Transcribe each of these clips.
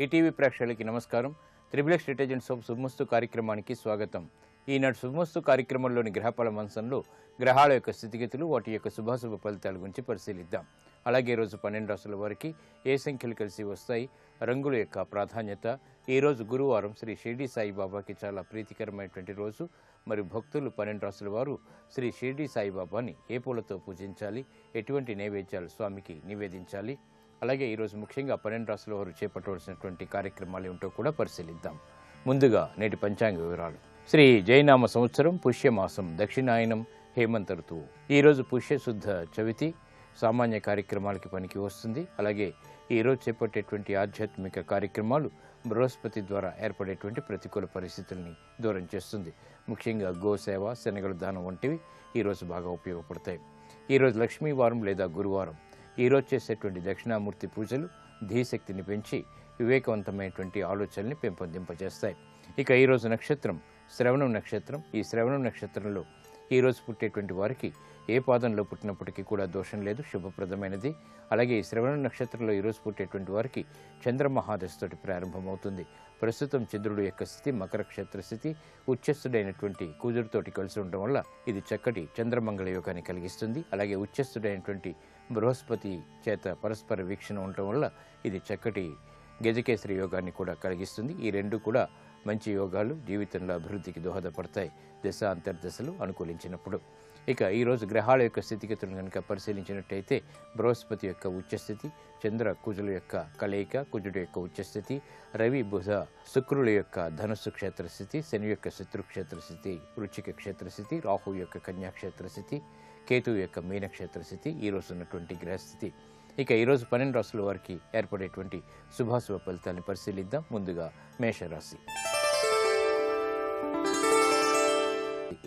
ETV ప్రేక్షకులకి నమస్కారం. Triplex detergent soap శుభమస్తు కార్యక్రమానికి స్వాగతం. ఈనాడు శుభమస్తు కార్యక్రమంలోని గ్రహఫల మంచంలో గ్రహాల యొక్క స్థితిగతులు, వాటి యొక్క శుభాశుభ ఫలితాల గురించి పరిశీలిద్దాం. అలాగే ఈరోజు 12 రాశుల వారికి ఏ సంఖ్యలు కలిసి వస్తాయి, రంగుల యొక్క ప్రాధాన్యత, ఈరోజు గురువారం శ్రీ షిర్డీ సాయిబాబాకి చాలా ప్రీతికరమైనటువంటి రోజు. మరి భక్తులు 12 రాశుల వారు శ్రీ షిర్డీ సాయిబాబాని ఏ పూలతో పూజించాలి, ఎటువంటి నైవేద్యాలు స్వామికి నివేదించాలి, అలాగే ఈరోజు ముఖ్యంగా 12 రాశుల వారు చేపట్టవలసినటువంటి కార్యక్రమాలు ఏమిటో కూడా పరిశీలిద్దాం. ముందుగా నేటి పంచాంగ వివరాలు. శ్రీ జయనామ సంవత్సరం పుష్యమాసం దక్షిణాయనం హేమంత ఋతువు. ఈరోజు పుష్యశుద్ధ చవితి. సామాన్య కార్యక్రమాలకి పనికి వస్తుంది. అలాగే ఈరోజు చేపట్టేటువంటి ఆధ్యాత్మిక కార్యక్రమాలు బృహస్పతి ద్వారా ఏర్పడేటువంటి ప్రతికూల పరిస్థితుల్ని దూరం చేస్తుంది. ముఖ్యంగా గోసేవ, శనగల దానం వంటివి ఈరోజు బాగా ఉపయోగపడతాయి. ఈరోజు లక్ష్మీవారం లేదా గురువారం. ఈరోజు చేసేటువంటి దక్షిణామూర్తి పూజలు ధీశక్తిని పెంచి వివేకవంతమైనటువంటి ఆలోచనల్ని పెంపొందింపజేస్తాయి. ఇక ఈరోజు నక్షత్రం శ్రవణం నక్షత్రం. ఈ శ్రవణం నక్షత్రంలో ఈరోజు పుట్టేటువంటి వారికి ఏ పాదంలో పుట్టినప్పటికీ కూడా దోషం లేదు, శుభప్రదమైనది. అలాగే ఈ శ్రవణం నక్షత్రంలో ఈరోజు పుట్టేటువంటి వారికి చంద్రమహాదశతోటి ప్రారంభమవుతుంది. ప్రస్తుతం చంద్రుడు యొక్క స్థితి మకర క్షేత్ర స్థితి, ఉచ్చస్థుడైనటువంటి కుజుడితోటి కలిసి ఉండడం వల్ల ఇది చక్కటి చంద్రమంగళ యోగాన్ని కలిగిస్తుంది. అలాగే ఉచ్చస్థుడైనటువంటి బృహస్పతి చేత పరస్పర వీక్షణ ఉండటం వల్ల ఇది చక్కటి గజకేసరి యోగాన్ని కూడా కలిగిస్తుంది. ఈ రెండు కూడా మంచి యోగాలు, జీవితంలో అభివృద్ధికి దోహదపడతాయి దశ అంతర్దశలు అనుకూలించినప్పుడు. ఇక ఈరోజు గ్రహాల యొక్క స్థితిగతులను కనుక పరిశీలించినట్టయితే బృహస్పతి యొక్క ఉచ్చస్థితి, చంద్ర కుజుల యొక్క కలయిక, కుజుడు యొక్క ఉచ్చస్థితి, రవి బుధ శుక్రుల యొక్క ధనుస్సు క్షేత్రస్థితి, శని యొక్క శత్రుక్షేత్రస్థితి, వృశ్చిక క్షేత్రస్థితి, రాహు యొక్క కన్యాక్షేత్రస్థితి, కేతువు యొక్క మీనక్షేత్రస్థితి ఈరోజు ఉన్నటువంటి గ్రహస్థితి. ఇక ఈరోజు 12 రాశుల వారికి ఏర్పడేటువంటి శుభాశుభ ఫలితాన్ని పరిశీలిద్దాం. ముందుగా మేషరాశి.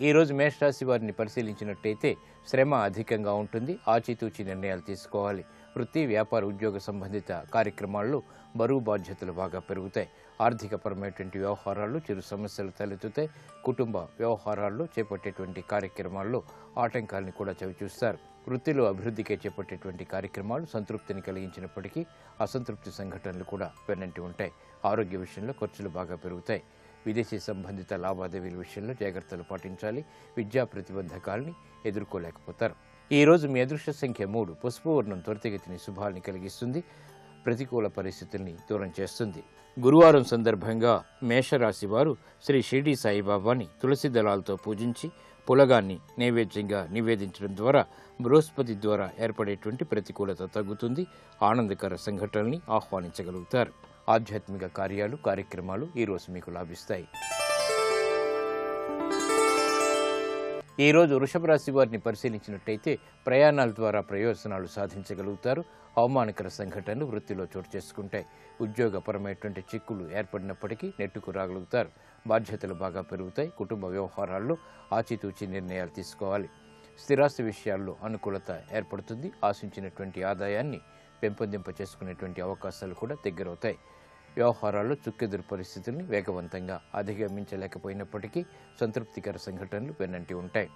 ఈరోజు మేషరాశి వారిని పరిశీలించినట్టయితే శ్రమ అధికంగా ఉంటుంది. ఆచితూచి నిర్ణయాలు తీసుకోవాలి. వృత్తి, వ్యాపార, ఉద్యోగ సంబంధిత కార్యక్రమాల్లో బరువు బాధ్యతలు బాగా పెరుగుతాయి. ఆర్థికపరమైనటువంటి వ్యవహారాల్లో చిరు సమస్యలు తలెత్తుతాయి. కుటుంబ వ్యవహారాల్లో చేపట్టేటువంటి కార్యక్రమాల్లో ఆటంకాలను కూడా చవిచూస్తారు. వృత్తిలో అభివృద్ధికే చేపట్టేటువంటి కార్యక్రమాలు సంతృప్తిని కలిగించినప్పటికీ అసంతృప్తి సంఘటనలు కూడా వెన్నంటి ఉంటాయి. ఆరోగ్య విషయంలో ఖర్చులు బాగా పెరుగుతాయి. విదేశీ సంబంధిత లావాదేవీల విషయంలో జాగ్రత్తలు పాటించాలి. విద్యా ప్రతిబంధకాలని ఎదుర్కోలేకపోతారు. ఈరోజు మీ అదృష్ట సంఖ్య 3. పసుపు వర్ణం త్వరితగతిని శుభాల్ని కలిగిస్తుంది, ప్రతికూల పరిస్థితుల్ని దూరం చేస్తుంది. గురువారం సందర్భంగా మేషరాశి వారు శ్రీ షిర్డీ సాయిబాబాని తులసి దళాలతో పూజించి పులగాన్ని నైవేద్యంగా నివేదించడం ద్వారా బృహస్పతి ద్వారా ఏర్పడేటువంటి ప్రతికూలత తగ్గుతుంది. ఆనందకర సంఘటనల్ని ఆహ్వానించగలుగుతారు. ఆధ్యాత్మిక కార్యాలు, కార్యక్రమాలు ఈరోజు మీకు లాభిస్తాయి. ఈరోజు వృషభ రాశి వారిని పరిశీలించినట్టయితే ప్రయాణాల ద్వారా ప్రయోజనాలు సాధించగలుగుతారు. అవమానకర సంఘటనలు వృత్తిలో చోటు చేసుకుంటాయి. ఉద్యోగపరమైనటువంటి చిక్కులు ఏర్పడినప్పటికీ నెట్టుకు రాగలుగుతారు. బాధ్యతలు బాగా పెరుగుతాయి. కుటుంబ వ్యవహారాల్లో ఆచితూచి నిర్ణయాలు తీసుకోవాలి. స్థిరాస్తి విషయాల్లో అనుకూలత ఏర్పడుతుంది. ఆశించినటువంటి ఆదాయాన్ని పెంపొందింప చేసుకునేటువంటి అవకాశాలు కూడా దగ్గరవుతాయి. వ్యవహారాల్లో చుక్కెదురు పరిస్థితుల్ని వేగవంతంగా అధిగమించలేకపోయినప్పటికీ సంతృప్తికర సంఘటనలు వెన్నంటి ఉంటాయి.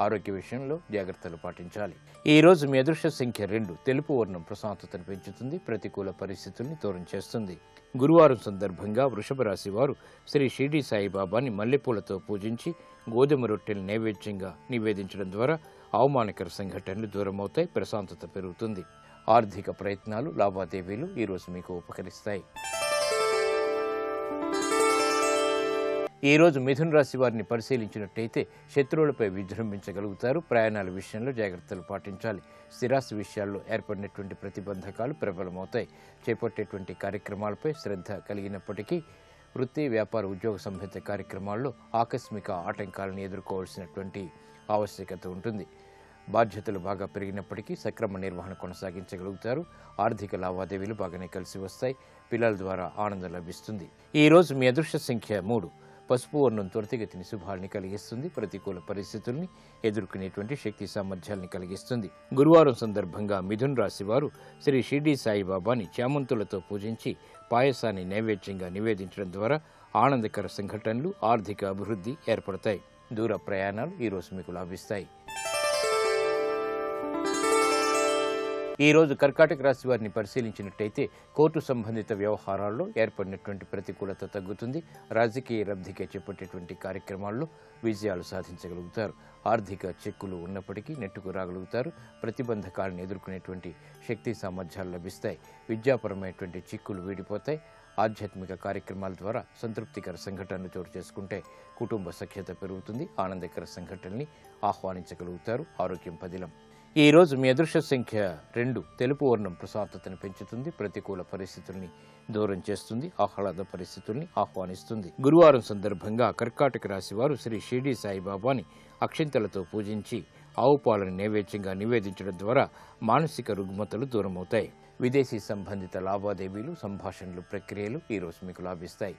ఆరోగ్య విషయంలో జాగ్రత్తలు పాటించాలి. ఈరోజు మీ అదృష్ట సంఖ్య 2. తెలుపు వర్ణం ప్రశాంతతను పెంచుతుంది, ప్రతికూల పరిస్థితుల్ని దూరం చేస్తుంది. గురువారం సందర్భంగా వృషభ రాశి వారు శ్రీ షిర్డీ సాయిబాబాని మల్లెపూలతో పూజించి గోధుమ రొట్టెలు నైవేద్యంగా నివేదించడం ద్వారా అవమానకర సంఘటనలు దూరమవుతాయి, ప్రశాంతత పెరుగుతుంది. ఆర్థిక ప్రయత్నాలు, లావాదేవీలు ఈరోజు మీకు ఉపకరిస్తాయి. ఈరోజు మిథున రాశి వారిని పరిశీలించినట్టయితే శత్రువులపై విజృంభించగలుగుతారు. ప్రయాణాల విషయంలో జాగ్రత్తలు పాటించాలి. స్థిరాస్తి విషయాల్లో ఏర్పడినటువంటి ప్రతిబంధకాలు ప్రబలమవుతాయి. చేపట్టేటువంటి కార్యక్రమాలపై శ్రద్ధ కలిగినప్పటికీ వృత్తి, వ్యాపార, ఉద్యోగ సంబంధిత కార్యక్రమాల్లో ఆకస్మిక ఆటంకాలను ఎదుర్కోవాల్సినటువంటి ఆవశ్యకత ఉంటుంది. బాధ్యతలు బాగా పెరిగినప్పటికీ సక్రమ నిర్వహణ కొనసాగించగలుగుతారు. ఆర్థిక లావాదేవీలు బాగానే కలిసి వస్తాయి. పిల్లల ద్వారా ఆనందం లభిస్తుంది. ఈరోజు మీ అదృష్ట సంఖ్య 3. పసుపు వర్ణం త్వరితగతిని శుభాల్ని కలిగిస్తుంది, ప్రతికూల పరిస్థితుల్ని ఎదుర్కొనేటువంటి శక్తి సామర్థ్యాల్ని కలిగిస్తుంది. గురువారం సందర్భంగా మిథున రాశి వారు శ్రీ షిర్డీ సాయిబాబాని చామంతులతో పూజించి పాయసాన్ని నైవేద్యంగా నివేదించడం ద్వారా ఆనందకర సంఘటనలు, ఆర్థిక అభివృద్ధి ఏర్పడతాయి. దూర ప్రయాణాలు ఈరోజు మీకు లాభిస్తాయి. ఈ రోజు కర్కాటక రాశి వారిని పరిశీలించినట్టయితే కోర్టు సంబంధిత వ్యవహారాల్లో ఏర్పడినటువంటి ప్రతికూలత తగ్గుతుంది. రాజకీయ లబ్ధికే చేపట్టేటువంటి కార్యక్రమాల్లో విజయాలు సాధించగలుగుతారు. ఆర్థిక చిక్కులు ఉన్నప్పటికీ నెట్టుకు రాగలుగుతారు. ప్రతిబంధకాలను ఎదుర్కొనేటువంటి శక్తి సామర్థ్యాలు లభిస్తాయి. విద్యాపరమైనటువంటి చిక్కులు వీడిపోతాయి. ఆధ్యాత్మిక కార్యక్రమాల ద్వారా సంతృప్తికర సంఘటనలు చోటు చేసుకుంటే కుటుంబ సఖ్యత పెరుగుతుంది. ఆనందకర సంఘటనల్ని ఆహ్వానించగలుగుతారు. ఆరోగ్యం పదిలం. ఈ రోజు మీ అదృష్ట సంఖ్య 2. తెలుపు వర్ణం ప్రశాంతతను పెంచుతుంది. ప్రతికూల పరిస్థితుల్ని దూరం చేస్తుంది. ఆహ్లాద పరిస్థితుల్ని ఆహ్వానిస్తుంది. గురువారం సందర్భంగా కర్కాటక రాశి వారు శ్రీ షిరిడి సాయిబాబాని అక్షింతలతో పూజించి ఆవు పాలను నైవేద్యంగా నివేదించడం ద్వారా మానసిక రుగ్మతలు దూరమవుతాయి. విదేశీ సంబంధిత లావాదేవీలు, సంభాషణలు, ప్రక్రియలు ఈరోజు మీకు లాభిస్తాయి.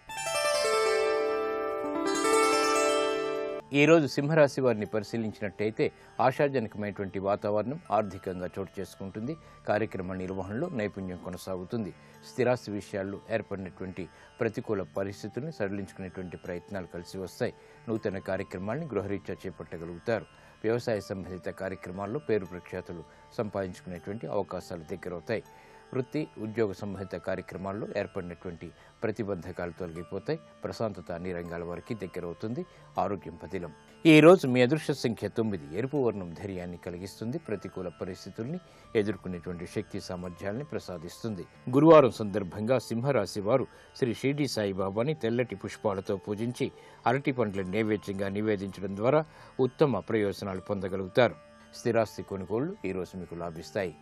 ఈ రోజు సింహరాశి వారిని పరిశీలించినట్టయితే ఆశాజనకమైనటువంటి వాతావరణం ఆర్థికంగా చోటు చేసుకుంటుంది. కార్యక్రమ నిర్వహణలో నైపుణ్యం కొనసాగుతుంది. స్థిరాస్తి విషయాల్లో ఏర్పడినటువంటి ప్రతికూల పరిస్థితుల్ని సడలించుకునేటువంటి ప్రయత్నాలు కలిసి వస్తాయి. నూతన కార్యక్రమాల్ని గృహరీత్యా చేపట్టగలుగుతారు. వ్యవసాయ సంబంధిత కార్యక్రమాల్లో పేరు ప్రఖ్యాతులు సంపాదించుకునేటువంటి అవకాశాలు దగ్గరవుతాయి. వృత్తి, ఉద్యోగ సంబంధిత కార్యక్రమాల్లో ఏర్పడినటువంటి ప్రతిబంధకాలు తొలగిపోతాయి. ప్రశాంతత అన్ని రంగాల వారికి దగ్గరవుతుంది. ఆరోగ్యం పదిలం. ఈ రోజు మీ అదృష్ట సంఖ్య 9. ఎరుపు వర్ణం ధైర్యాన్ని కలిగిస్తుంది. ప్రతికూల పరిస్థితుల్ని ఎదుర్కొనేటువంటి శక్తి సామర్థ్యాల్ని ప్రసాదిస్తుంది. గురువారం సందర్భంగా సింహరాశి వారు శ్రీ షిరిడి సాయిబాబాని తెల్లటి పుష్పాలతో పూజించి అరటి పండ్లను నైవేద్యంగా నివేదించడం ద్వారా ఉత్తమ ప్రయోజనాలు పొందగలుగుతారు. స్థిరాస్తి కొనుగోళ్లు ఈరోజు మీకు లాభిస్తాయి.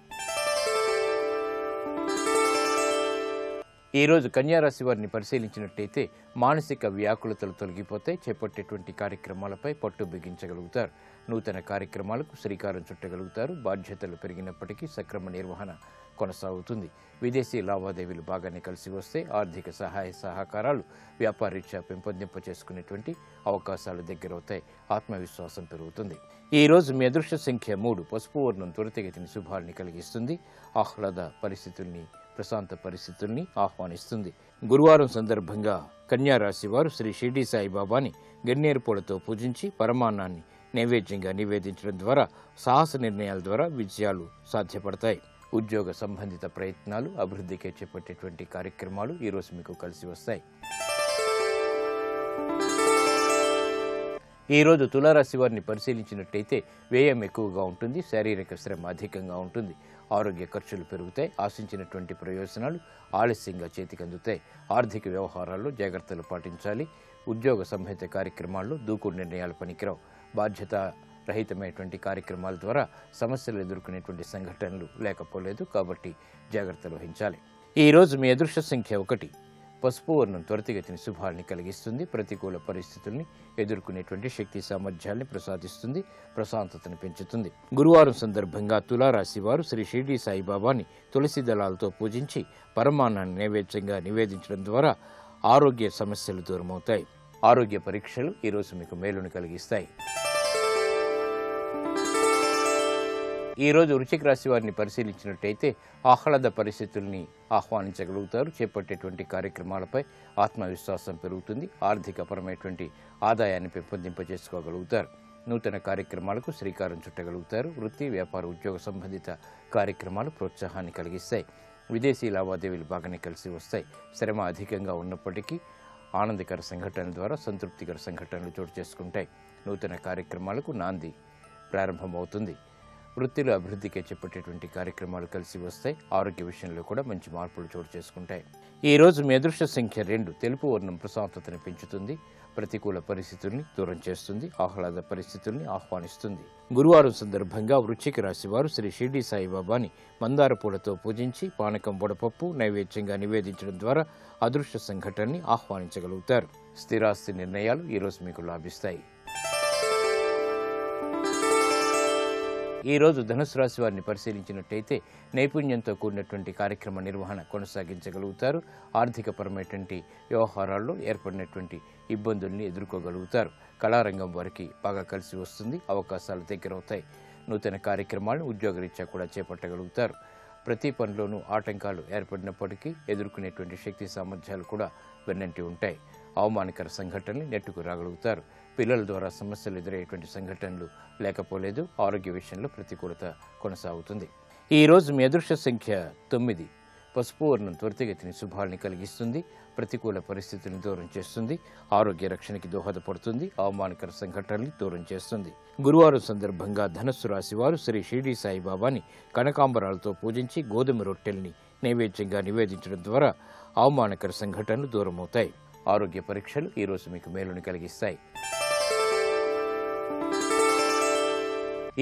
ఈ రోజు కన్యారాశి వారిని పరిశీలించినట్టయితే మానసిక వ్యాకులతలు తొలగిపోతాయి. చేపట్టేటువంటి కార్యక్రమాలపై పట్టు బిగించగలుగుతారు. నూతన కార్యక్రమాలకు శ్రీకారం చుట్టగలుగుతారు. బాధ్యతలు పెరిగినప్పటికీ సక్రమ నిర్వహణ కొనసాగుతుంది. విదేశీ లావాదేవీలు బాగానే కలిసి వస్తే ఆర్థిక సహాయ సహకారాలు వ్యాపారరీత్యా పెంపొందింప చేసుకునేటువంటి అవకాశాలు దగ్గరవుతాయి. ఆత్మవిశ్వాసం పెరుగుతుంది. ఈ రోజు మీ అదృష్ట సంఖ్య 3. పసుపు వర్ణం త్వరితగతిని శుభాల్ని కలిగిస్తుంది. ఆహ్లాద పరిస్థితుల్ని, ప్రశాంత పరిస్థితుల్ని ఆహ్వానిస్తుంది. గురువారం సందర్భంగా కన్యారాశి వారు శ్రీ షిరిడి సాయిబాబాని గన్నేరు పూలతో పూజించి పరమాన్నాన్ని నైవేద్యంగా నివేదించడం ద్వారా సాహస నిర్ణయాల ద్వారా విజయాలు సాధ్యపడతాయి. ఉద్యోగ సంబంధిత ప్రయత్నాలు, అభివృద్ధికే చేపట్టేటువంటి కార్యక్రమాలు ఈరోజు మీకు కలిసి వస్తాయి. ఈ రోజు తులారాశి వారిని పరిశీలించినట్టయితే వ్యయం ఎక్కువగా ఉంటుంది. శారీరక శ్రమ అధికంగా ఉంటుంది. ఆరోగ్య ఖర్చులు పెరుగుతాయి. ఆశించినటువంటి ప్రయోజనాలు ఆలస్యంగా చేతికందుతాయి. ఆర్థిక వ్యవహారాల్లో జాగ్రత్తలు పాటించాలి. ఉద్యోగ సంబంధిత కార్యక్రమాల్లో దూకుడు నిర్ణయాలు పనికిరావు. బాధ్యత రహితమైనటువంటి కార్యక్రమాల ద్వారా సమస్యలు ఎదుర్కొనేటువంటి సంఘటనలు లేకపోలేదు. కాబట్టి జాగ్రత్తలు వహించాలి. ఈ రోజు మీ అదృష్ట సంఖ్య 1. పసుపు వర్ణం త్వరితగతిని శుభాల్ని కలిగిస్తుంది. ప్రతికూల పరిస్థితుల్ని ఎదుర్కొనేటువంటి శక్తి సామర్థ్యాల్ని ప్రసాదిస్తుంది. ప్రశాంతతను పెంచుతుంది. గురువారం సందర్భంగా తులారాశి వారు శ్రీ షిరిడి సాయిబాబాని తులసి దళాలతో పూజించి పరమాన్నాన్ని నైవేద్యంగా నివేదించడం ద్వారా ఆరోగ్య సమస్యలు దూరమవుతాయి. ఆరోగ్య పరీక్షలు ఈరోజు మీకు మేలును కలిగిస్తాయి. ఈ రోజు వృశ్చిక రాశి వారిని పరిశీలించినట్టయితే ఆహ్లాద పరిస్థితుల్ని ఆహ్వానించగలుగుతారు. చేపట్టేటువంటి కార్యక్రమాలపై ఆత్మవిశ్వాసం పెరుగుతుంది. ఆర్థికపరమైనటువంటి ఆదాయాన్ని పెంపొందింపజేసుకోగలుగుతారు. నూతన కార్యక్రమాలకు శ్రీకారం చుట్టగలుగుతారు. వృత్తి, వ్యాపార, ఉద్యోగ సంబంధిత కార్యక్రమాలు ప్రోత్సాహాన్ని కలిగిస్తాయి. విదేశీ లావాదేవీలు బాగానే కలిసి వస్తాయి. శ్రమ అధికంగా ఉన్నప్పటికీ ఆనందకర సంఘటనల ద్వారా సంతృప్తికర సంఘటనలు చోటు చేసుకుంటాయి. నూతన కార్యక్రమాలకు నాంది ప్రారంభమవుతుంది. వృత్తిలో అభివృద్ధికి చేపట్టేటువంటి కార్యక్రమాలు కలిసి వస్తాయి. ఆరోగ్య విషయంలో కూడా మంచి మార్పులు చోటు చేసుకుంటాయి. ఈ రోజు మీ అదృష్ట సంఖ్య 2. తెలుపు వర్ణం ప్రశాంతతను పెంచుతుంది. ప్రతికూల పరిస్థితుల్ని దూరం చేస్తుంది. ఆహ్లాద పరిస్థితుల్ని ఆహ్వానిస్తుంది. గురువారం సందర్భంగా వృశ్చిక రాశి వారు శ్రీ షిరిడి సాయిబాబాని మందార పూలతో పూజించి పానకం, వడపప్పు నైవేద్యంగా నివేదించడం ద్వారా అదృష్ట సంఘటనని ఆహ్వానించగలుగుతారు. స్థిరాస్తి నిర్ణయాలు ఈరోజు మీకు లాభిస్తాయి. ఈ రోజు ధనుసు రాశి వారిని పరిశీలించినట్టయితే నైపుణ్యంతో కూడినటువంటి కార్యక్రమ నిర్వహణ కొనసాగించగలుగుతారు. ఆర్థికపరమైనటువంటి వ్యవహారాల్లో ఏర్పడినటువంటి ఇబ్బందుల్ని ఎదుర్కోగలుగుతారు. కళారంగం వారికి బాగా కలిసి వస్తుంది. అవకాశాలు దగ్గరవుతాయి. నూతన కార్యక్రమాలను ఉద్యోగరీత్యా కూడా చేపట్టగలుగుతారు. ప్రతి పనిలోనూ ఆటంకాలు ఏర్పడినప్పటికీ ఎదుర్కొనేటువంటి శక్తి సామర్థ్యాలు కూడా వెన్నంటి ఉంటాయి. అవమానకర సంఘటనలు నెట్టుకు రాగలుగుతారు. పిల్లల ద్వారా సమస్యలు ఎదురయ్యేటువంటి సంఘటనలు లేకపోలేదు. ఆరోగ్య విషయంలో ప్రతికూలత కొనసాగుతుంది. ఈరోజు మీ అదృష్ట సంఖ్య 9. పసుపు వర్ణం త్వరితగతిని శుభాల్ని కలిగిస్తుంది. ప్రతికూల పరిస్థితులను దూరం చేస్తుంది. ఆరోగ్య రక్షణకి దోహదపడుతుంది. అవమానకర సంఘటనల్ని దూరం చేస్తుంది. గురువారం సందర్భంగా ధనస్సు రాశి వారు శ్రీ షిరిడి సాయిబాబాని కనకాంబరాలతో పూజించి గోధుమ రొట్టెల్ని నైవేద్యంగా నివేదించడం ద్వారా అవమానకర సంఘటనలు దూరమవుతాయి. ఆరోగ్య పరీక్షలు ఈరోజు మీకు మేలుని కలిగిస్తాయి.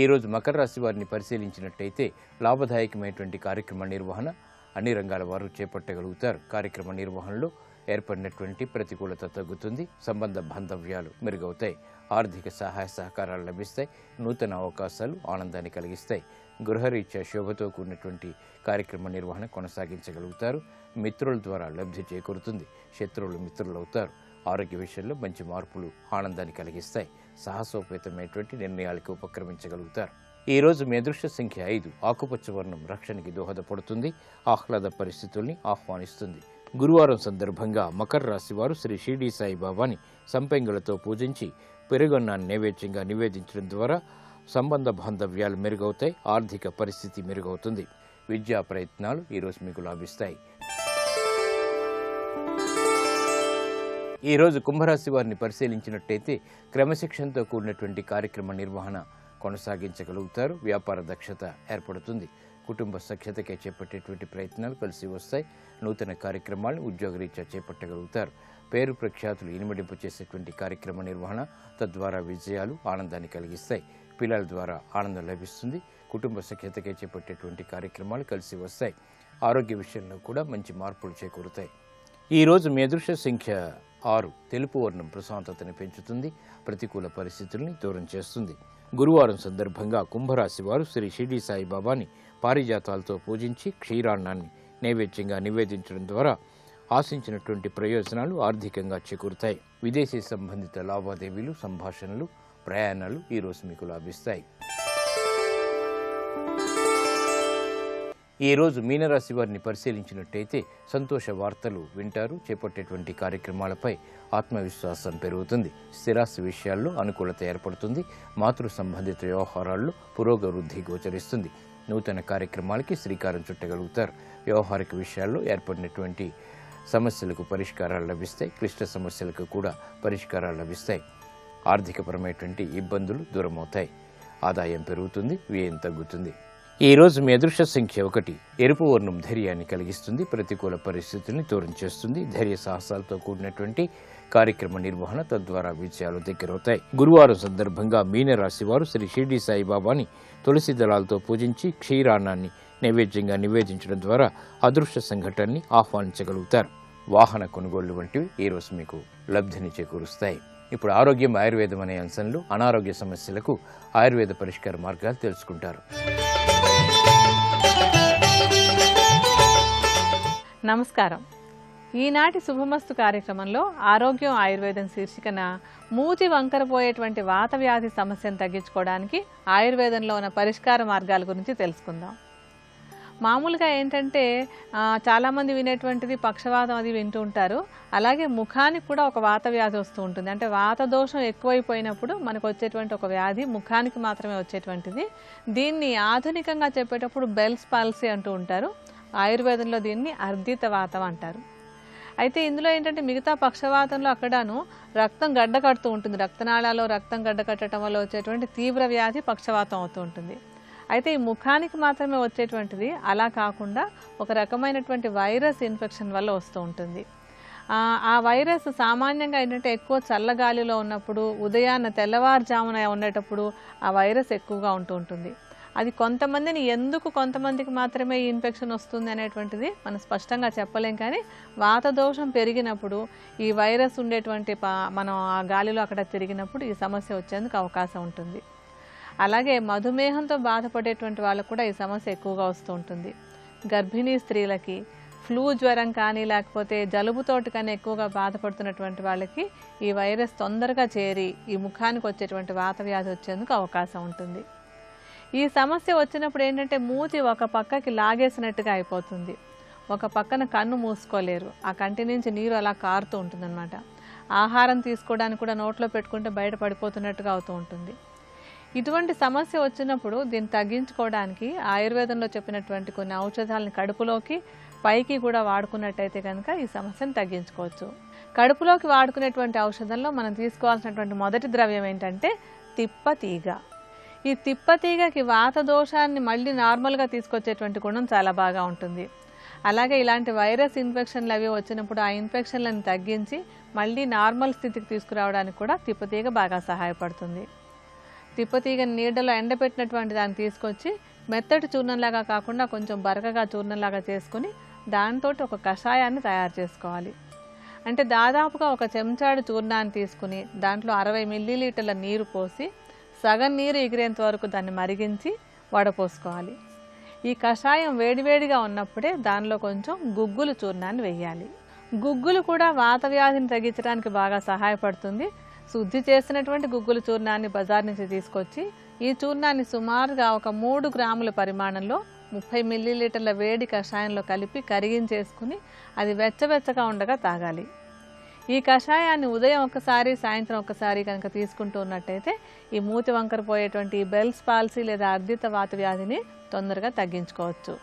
ఈరోజు మకర రాశి వారిని పరిశీలించినట్టయితే లాభదాయకమైనటువంటి కార్యక్రమ నిర్వహణ అన్ని రంగాల వారు చేపట్టగలుగుతారు. కార్యక్రమ నిర్వహణలో ఏర్పడినటువంటి ప్రతికూలత తగ్గుతుంది. సంబంధ బాంధవ్యాలు మెరుగవుతాయి. ఆర్థిక సహాయ సహకారాలు లభిస్తాయి. నూతన అవకాశాలు ఆనందాన్ని కలిగిస్తాయి. గృహరీత్యా శోభతో కూడినటువంటి కార్యక్రమ నిర్వహణ కొనసాగించగలుగుతారు. మిత్రుల ద్వారా లబ్ధి చేకూరుతుంది. శత్రువులు మిత్రులవుతారు. ఆరోగ్య విషయంలో మంచి మార్పులు ఆనందాన్ని కలిగిస్తాయి. సాహసోపేతమైనటువంటి నిర్ణయాలకు ఉపక్రమించగలుగుతారు. ఈరోజు మీ అదృష్ట సంఖ్య 5. ఆకుపచ్చ వర్ణం రక్షణకి దోహదపడుతుంది. ఆహ్లాద పరిస్థితుల్ని ఆహ్వానిస్తుంది. గురువారం సందర్భంగా మకర రాశి వారు శ్రీ షిరిడి సాయిబాబాని సంపెంగులతో పూజించి పెరుగన్నాన్ని నైవేద్యంగా నివేదించడం ద్వారా సంబంధ బాంధవ్యాలు మెరుగవుతాయి. ఆర్థిక పరిస్థితి మెరుగవుతుంది. విద్యా ప్రయత్నాలు ఈరోజు మీకు లాభిస్తాయి. ఈరోజు కుంభరాశి వారిని పరిశీలించినట్టయితే క్రమశిక్షణతో కూడినటువంటి కార్యక్రమ నిర్వహణ కొనసాగించగలుగుతారు. వ్యాపార దక్షత ఏర్పడుతుంది. కుటుంబ సఖ్యతకే చేపట్టేటువంటి ప్రయత్నాలు కలిసి వస్తాయి. నూతన కార్యక్రమాలను ఉద్యోగరీత్యా చేపట్టగలుగుతారు. పేరు ప్రఖ్యాతులు ఇనుమడింపు చేసేటువంటి కార్యక్రమ నిర్వహణ తద్వారా విజయాలు ఆనందాన్ని కలిగిస్తాయి. పిల్లల ద్వారా ఆనందం లభిస్తుంది. కుటుంబ సఖ్యతకే చేపట్టేటువంటి కార్యక్రమాలు కలిసి వస్తాయి. ఆరోగ్య విషయంలో కూడా మంచి మార్పులు చేకూరుతాయి. ఈరోజు మీ అదృష్ట సంఖ్య 6. తెలుపు వర్ణం ప్రశాంతతని పెంచుతుంది. ప్రతికూల పరిస్థితుల్ని దూరం చేస్తుంది. గురువారం సందర్భంగా కుంభరాశి వారు శ్రీ షిరిడి సాయిబాబాని పారిజాతాలతో పూజించి క్షీరాన్నాన్ని నైవేద్యంగా నివేదించడం ద్వారా ఆశించినటువంటి ప్రయోజనాలు ఆర్థికంగా చేకూరుతాయి. విదేశీ సంబంధిత లావాదేవీలు, సంభాషణలు, ప్రయాణాలు ఈరోజు మీకు లాభిస్తాయి. ఈరోజు మీనరాశి వారిని పరిశీలించినట్టయితే సంతోష వార్తలు వింటారు. చేపట్టేటువంటి కార్యక్రమాలపై ఆత్మవిశ్వాసం పెరుగుతుంది. స్థిరాస్తి విషయాల్లో అనుకూలత ఏర్పడుతుంది. మాతృ సంబంధిత వ్యవహారాల్లో పురోగవృద్ధి గోచరిస్తుంది. నూతన కార్యక్రమాలకి శ్రీకారం చుట్టగలుగుతారు. వ్యవహారిక విషయాల్లో ఏర్పడినటువంటి సమస్యలకు పరిష్కారాలు లభిస్తాయి. క్లిష్ట సమస్యలకు కూడా పరిష్కారాలు లభిస్తాయి. ఆర్థికపరమైనటువంటి ఇబ్బందులు దూరమవుతాయి. ఆదాయం పెరుగుతుంది. వ్యయం తగ్గుతుంది. ఈరోజు మీ అదృష్ట సంఖ్య 1. ఎరుపు వర్ణం ధైర్యాన్ని కలిగిస్తుంది. ప్రతికూల పరిస్థితుల్ని దూరం చేస్తుంది. ధైర్య సాహసాలతో కూడినటువంటి కార్యక్రమ నిర్వహణ తద్వారా విజయాలు దగ్గరవుతాయి. గురువారం సందర్భంగా మీనరాశి వారు శ్రీ షిరిడి సాయిబాబాని తులసి దళాలతో పూజించి క్షీరాన్నాన్ని నైవేద్యంగా నివేదించడం ద్వారా అదృష్ట సంఘటనని ఆహ్వానించగలుగుతారు. వాహన కొనుగోళ్లు వంటివి ఈరోజు మీకు లబ్ధిని చేకూరుస్తాయి. ఇప్పుడు ఆరోగ్యం ఆయుర్వేదం అనే అంశంలో అనారోగ్య సమస్యలకు ఆయుర్వేద పరిష్కార మార్గాలు తెలుసుకుంటారు. నమస్కారం. ఈనాటి శుభమస్తు కార్యక్రమంలో ఆరోగ్యం ఆయుర్వేదం శీర్షికన మూతి వంకరపోయేటువంటి వాత వ్యాధి సమస్యను తగ్గించుకోవడానికి ఆయుర్వేదంలో ఉన్న పరిష్కార మార్గాల గురించి తెలుసుకుందాం. మామూలుగా ఏంటంటే చాలామంది వినేటువంటిది పక్షవాతం అది వింటూ ఉంటారు. అలాగే ముఖానికి కూడా ఒక వాత వ్యాధి వస్తూ ఉంటుంది. అంటే వాత దోషం ఎక్కువైపోయినప్పుడు మనకు వచ్చేటువంటి ఒక వ్యాధి ముఖానికి మాత్రమే వచ్చేటువంటిది. దీన్ని ఆధునికంగా చెప్పేటప్పుడు బెల్స్ పాల్సీ అంటూ ఉంటారు. ఆయుర్వేదంలో దీన్ని అర్ధిత వాతం అంటారు. అయితే ఇందులో ఏంటంటే మిగతా పక్షవాతంలో అక్కడను రక్తం గడ్డ కడుతూ ఉంటుంది. రక్తనాళాల్లో రక్తం గడ్డ కట్టడం వల్ల వచ్చేటువంటి తీవ్ర వ్యాధి పక్షవాతం అవుతూ ఉంటుంది. అయితే ఈ ముఖానికి మాత్రమే వచ్చేటువంటిది అలా కాకుండా ఒక రకమైనటువంటి వైరస్ ఇన్ఫెక్షన్ వల్ల వస్తూ ఉంటుంది. ఆ వైరస్ సామాన్యంగా ఏంటంటే ఎక్కువ చల్లగాలిలో ఉన్నప్పుడు, ఉదయాన్న తెల్లవారుజామున ఉండేటప్పుడు ఆ వైరస్ ఎక్కువగా ఉంటూ ఉంటుంది. అది కొంతమందిని ఎందుకు కొంతమందికి మాత్రమే ఈ ఇన్ఫెక్షన్ వస్తుంది అనేటువంటిది మనం స్పష్టంగా చెప్పలేం. కానీ వాత దోషం పెరిగినప్పుడు ఈ వైరస్ ఉండేటువంటి మనం ఆ గాలిలో అక్కడ తిరిగినప్పుడు ఈ సమస్య వచ్చేందుకు అవకాశం ఉంటుంది. అలాగే మధుమేహంతో బాధపడేటువంటి వాళ్ళకు కూడా ఈ సమస్య ఎక్కువగా వస్తూ ఉంటుంది. గర్భిణీ స్త్రీలకి ఫ్లూ జ్వరం కానీ లేకపోతే జలుబుతోటి కానీ ఎక్కువగా బాధపడుతున్నటువంటి వాళ్ళకి ఈ వైరస్ తొందరగా చేరి ఈ ముఖానికి వచ్చేటువంటి వాత వ్యాధి వచ్చేందుకు అవకాశం ఉంటుంది. ఈ సమస్య వచ్చినప్పుడు ఏంటంటే మూతి ఒక పక్కకి లాగేసినట్టుగా అయిపోతుంది. ఒక పక్కన కన్ను మూసుకోలేరు. ఆ కంటి నుంచి నీరు అలా కారుతూ ఉంటుందన్నమాట. ఆహారం తీసుకోవడానికి కూడా నోట్లో పెట్టుకుంటే బయట పడిపోతున్నట్టుగా అవుతూ ఉంటుంది. ఇటువంటి సమస్య వచ్చినప్పుడు దీన్ని తగ్గించుకోవడానికి ఆయుర్వేదంలో చెప్పినటువంటి కొన్ని ఔషధాలను కడుపులోకి పైకి కూడా వాడుకున్నట్టయితే కనుక ఈ సమస్యను తగ్గించుకోవచ్చు. కడుపులోకి వాడుకునేటువంటి ఔషధంలో మనం తీసుకోవాల్సినటువంటి మొదటి ద్రవ్యం ఏంటంటే తిప్పతీగ. ఈ తిప్పతీగకి వాత దోషాన్ని మళ్ళీ నార్మల్గా తీసుకొచ్చేటువంటి గుణం చాలా బాగా ఉంటుంది. అలాగే ఇలాంటి వైరస్ ఇన్ఫెక్షన్లు అవి వచ్చినప్పుడు ఆ ఇన్ఫెక్షన్లను తగ్గించి మళ్ళీ నార్మల్ స్థితికి తీసుకురావడానికి కూడా తిప్పతీగ బాగా సహాయపడుతుంది. తిప్పతీగని నీడలో ఎండబెట్టినటువంటి దాన్ని తీసుకొచ్చి మెత్తటి చూర్ణంలాగా కాకుండా కొంచెం బరకగా చూర్ణంలాగా చేసుకుని దాంతో ఒక కషాయాన్ని తయారు చేసుకోవాలి. అంటే దాదాపుగా ఒక చెంచాడు చూర్ణాన్ని తీసుకుని దాంట్లో 60 మిల్లీలీటర్ల నీరు పోసి సగం నీరు ఎగిరేంత వరకు దాన్ని మరిగించి వడపోసుకోవాలి. ఈ కషాయం వేడివేడిగా ఉన్నప్పుడే దానిలో కొంచెం గుగ్గులు చూర్ణాన్ని వేయాలి. గుగ్గులు కూడా వాత వ్యాధిని తగ్గించడానికి బాగా సహాయపడుతుంది. శుద్ధి చేసినటువంటి గుగ్గుల చూర్ణాన్ని బజార్ నుంచి తీసుకొచ్చి ఈ చూర్ణాన్ని సుమారుగా ఒక 3 గ్రాముల పరిమాణంలో 30 మిల్లీలీటర్ల వేడి కషాయంలో కలిపి కరిగించేసుకుని అది వెచ్చవెచ్చగా ఉండగా తాగాలి. ఈ కషాయాన్ని ఉదయం ఒకసారి సాయంత్రం ఒకసారి కనుక తీసుకుంటూ ఉన్నట్టయితే ఈ మూతి వంకర పోయేటువంటి బెల్స్ పాల్సీ లేదా అర్ధిత వాత వ్యాధిని తొందరగా తగ్గించుకోవచ్చు.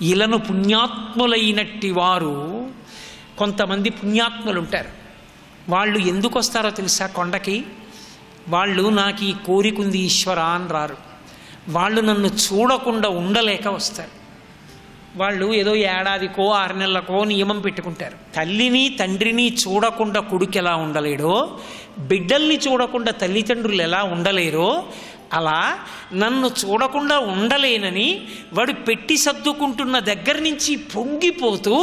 ఇలను పుణ్యాత్ములైనట్టి వారు కొంతమంది పుణ్యాత్ములు ఉంటారు. వాళ్ళు ఎందుకు వస్తారో తెలుసా కొండకి? వాళ్ళు నాకు ఈ కోరికుంది ఈశ్వర అని రారు. వాళ్ళు నన్ను చూడకుండా ఉండలేక వస్తారు. వాళ్ళు ఏదో ఏడాదికో 6 నెలలకో నియమం పెట్టుకుంటారు. తల్లిని తండ్రిని చూడకుండా కొడుకు ఎలా ఉండలేడో, బిడ్డల్ని చూడకుండా తల్లిదండ్రులు ఎలా ఉండలేరో, అలా నన్ను చూడకుండా ఉండలేనని వాడు పెట్టి సర్దుకుంటున్న దగ్గర నుంచి పొంగిపోతూ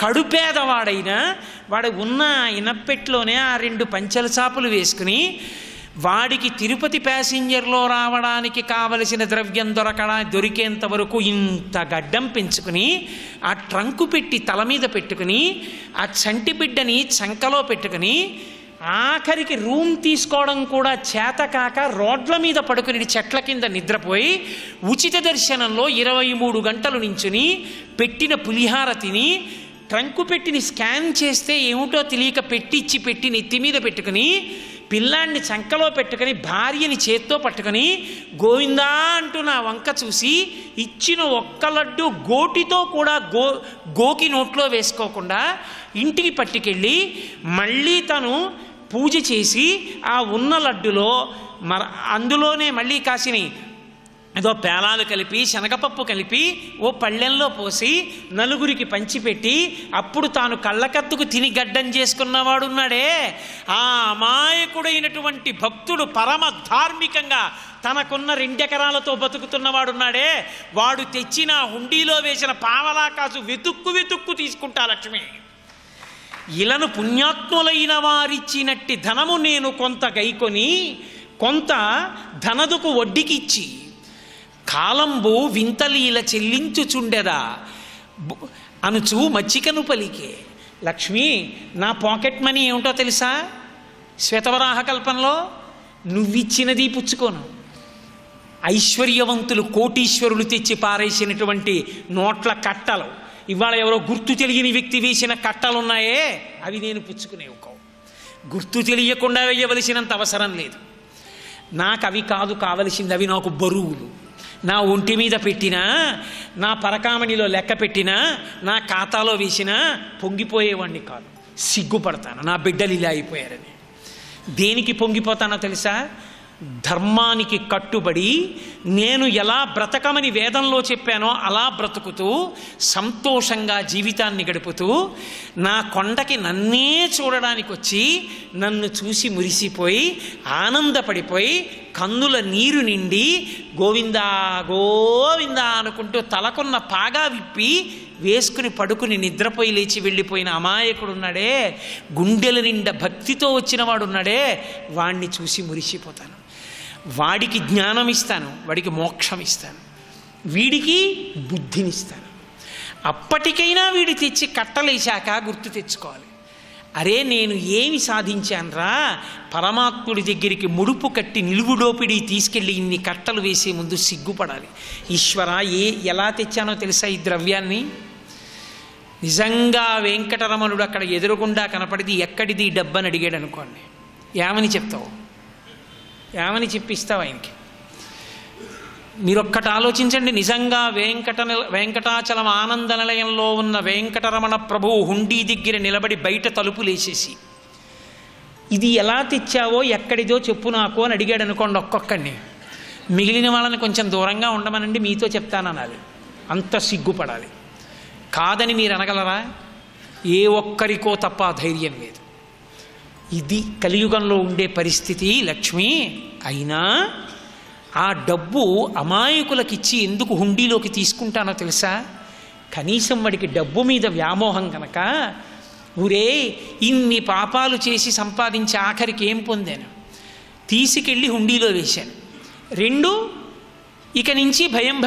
కడుపేదవాడైనా వాడు ఉన్న ఇనప్పెట్లోనే ఆ 2 పంచెల చాపులు వేసుకుని వాడికి తిరుపతి ప్యాసింజర్లో రావడానికి కావలసిన ద్రవ్యం దొరికేంత వరకు ఇంత గడ్డం పెంచుకుని ఆ ట్రంకు పెట్టి తల మీద పెట్టుకుని ఆ చంటి బిడ్డని చంకలో పెట్టుకుని ఆఖరికి రూమ్ తీసుకోవడం కూడా చేతకాక రోడ్ల మీద పడుకుని చెట్ల కింద నిద్రపోయి ఉచిత దర్శనంలో 23 గంటలు నించుని పెట్టిన పులిహార తిని ట్రంకు పెట్టిని స్కాన్ చేస్తే ఏమిటో తెలియక పెట్టి నెత్తి మీద పెట్టుకుని పిల్లాన్ని చంకలో పెట్టుకుని భార్యని చేత్తో పట్టుకుని గోవిందా అంటూ నా వంక చూసి ఇచ్చిన ఒక్క లడ్డు గోటితో కూడా గోకి నోట్లో వేసుకోకుండా ఇంటికి పట్టుకెళ్ళి మళ్ళీ తను పూజ చేసి ఆ ఉన్న లడ్డులో అందులోనే మళ్ళీ కాసిని ఏదో పేలాలు కలిపి శనగపప్పు కలిపి ఓ పళ్ళెంలో పోసి నలుగురికి పంచిపెట్టి అప్పుడు తాను కళ్ళకత్తుకు తిని గడ్డం చేసుకున్నవాడున్నాడే, ఆ అమాయకుడైనటువంటి భక్తుడు పరమ ధార్మికంగా తనకున్న 2 ఎకరాలతో బతుకుతున్నవాడున్నాడే, వాడు తెచ్చిన హుండీలో వేసిన పావలాకాసు వెతుక్కు తీసుకుంటా లక్ష్మి. ఇలను పుణ్యాత్ములైన వారిచ్చినట్టి ధనము నేను కొంత గైకొని కొంత ధనదుకు వడ్డీకిచ్చి కాలంబు వింతలీల చెల్లించుచుండెదా అనుచు మచ్చికను పలికే. లక్ష్మి, నా పాకెట్ మనీ ఏమిటో తెలుసా? శ్వేతవరాహ కల్పంలో నువ్విచ్చినది పుచ్చుకోను. ఐశ్వర్యవంతులు కోటీశ్వరులు తెచ్చి పారేసినటువంటి నోట్ల కట్టలు, ఇవాళ ఎవరో గుర్తు తెలియని వ్యక్తి వేసిన కట్టలున్నాయే, అవి నేను పుచ్చుకునేవి కావు. గుర్తు తెలియకుండా వేయవలసినంత అవసరం లేదు నాకు. అవి కాదు కావలసింది, అవి నాకు బరువులు. నా ఒంటి మీద పెట్టినా, నా పరకామణిలో లెక్క పెట్టినా, నా ఖాతాలో వేసినా పొంగిపోయేవాడిని కాదు. సిగ్గుపడతాను నా బిడ్డలు ఇలా అయిపోయారని. దేనికి పొంగిపోతానో తెలుసా? ధర్మానికి కట్టుబడి నేను ఎలా బ్రతకమని వేదంలో చెప్పానో అలా బ్రతుకుతూ సంతోషంగా జీవితాన్ని గడుపుతూ నా కొండకి నన్నే చూడడానికి వచ్చి నన్ను చూసి మురిసిపోయి ఆనందపడిపోయి కన్నుల నీరు నిండి గోవిందా గోవిందా అనుకుంటూ తలకున్న పాగా విప్పి వేసుకుని పడుకుని నిద్రపోయి లేచి వెళ్ళిపోయిన అమాయకుడున్నాడే, గుండెల నిండా భక్తితో వచ్చిన వాడున్నాడే, వాణ్ణి చూసి మురిసిపోతాను. వాడికి జ్ఞానం ఇస్తాను, వాడికి మోక్షం ఇస్తాను, వీడికి బుద్ధినిస్తాను. అప్పటికైనా వీడి తెచ్చి కట్టలేశాక గుర్తు తెచ్చుకోవాలి, అరే నేను ఏమి సాధించానురా, పరమాత్ముడి దగ్గరికి ముడుపు కట్టి నిలువుడోపిడి తీసుకెళ్ళి ఇన్ని కట్టలు వేసే ముందు సిగ్గుపడాలి. ఈశ్వర ఎలా తెచ్చానో తెలుసా ఈ ద్రవ్యాన్ని? నిజంగా వెంకటరమణుడు అక్కడ ఎదురుగుండా కనపడిది ఎక్కడిది డబ్బని అడిగాడు అనుకోండి, ఏమని చెప్తావు? ఏమని చెప్పిస్తావు ఆయనకి? మీరొక్కటి ఆలోచించండి. నిజంగా వెంకటాచలం ఆనంద నిలయంలో ఉన్న వెంకటరమణ ప్రభువు హుండీ దగ్గర నిలబడి బయట తలుపులేసేసి ఇది ఎలా తెచ్చావో ఎక్కడిదో చెప్పు నాకు అని అడిగాడు అనుకోండి ఒక్కొక్కడిని, మిగిలిన వాళ్ళని కొంచెం దూరంగా ఉండమనండి మీతో చెప్తాననాలి, అంత సిగ్గుపడాలి. కాదని మీరు అనగలరా? ఏ ఒక్కరికో తప్ప ధైర్యం లేదు. ఇది కలియుగంలో ఉండే పరిస్థితి లక్ష్మి. అయినా ఆ డబ్బు అమాయకులకిచ్చి ఎందుకు హుండీలోకి తీసుకుంటానో తెలుసా? కనీసం వాడికి డబ్బు మీద వ్యామోహం కనుక, ఊరే ఇన్ని పాపాలు చేసి సంపాదించి ఆఖరికి ఏం పొందాను, తీసుకెళ్ళి హుండీలో వేశాను. 2, ఇక నుంచి భయం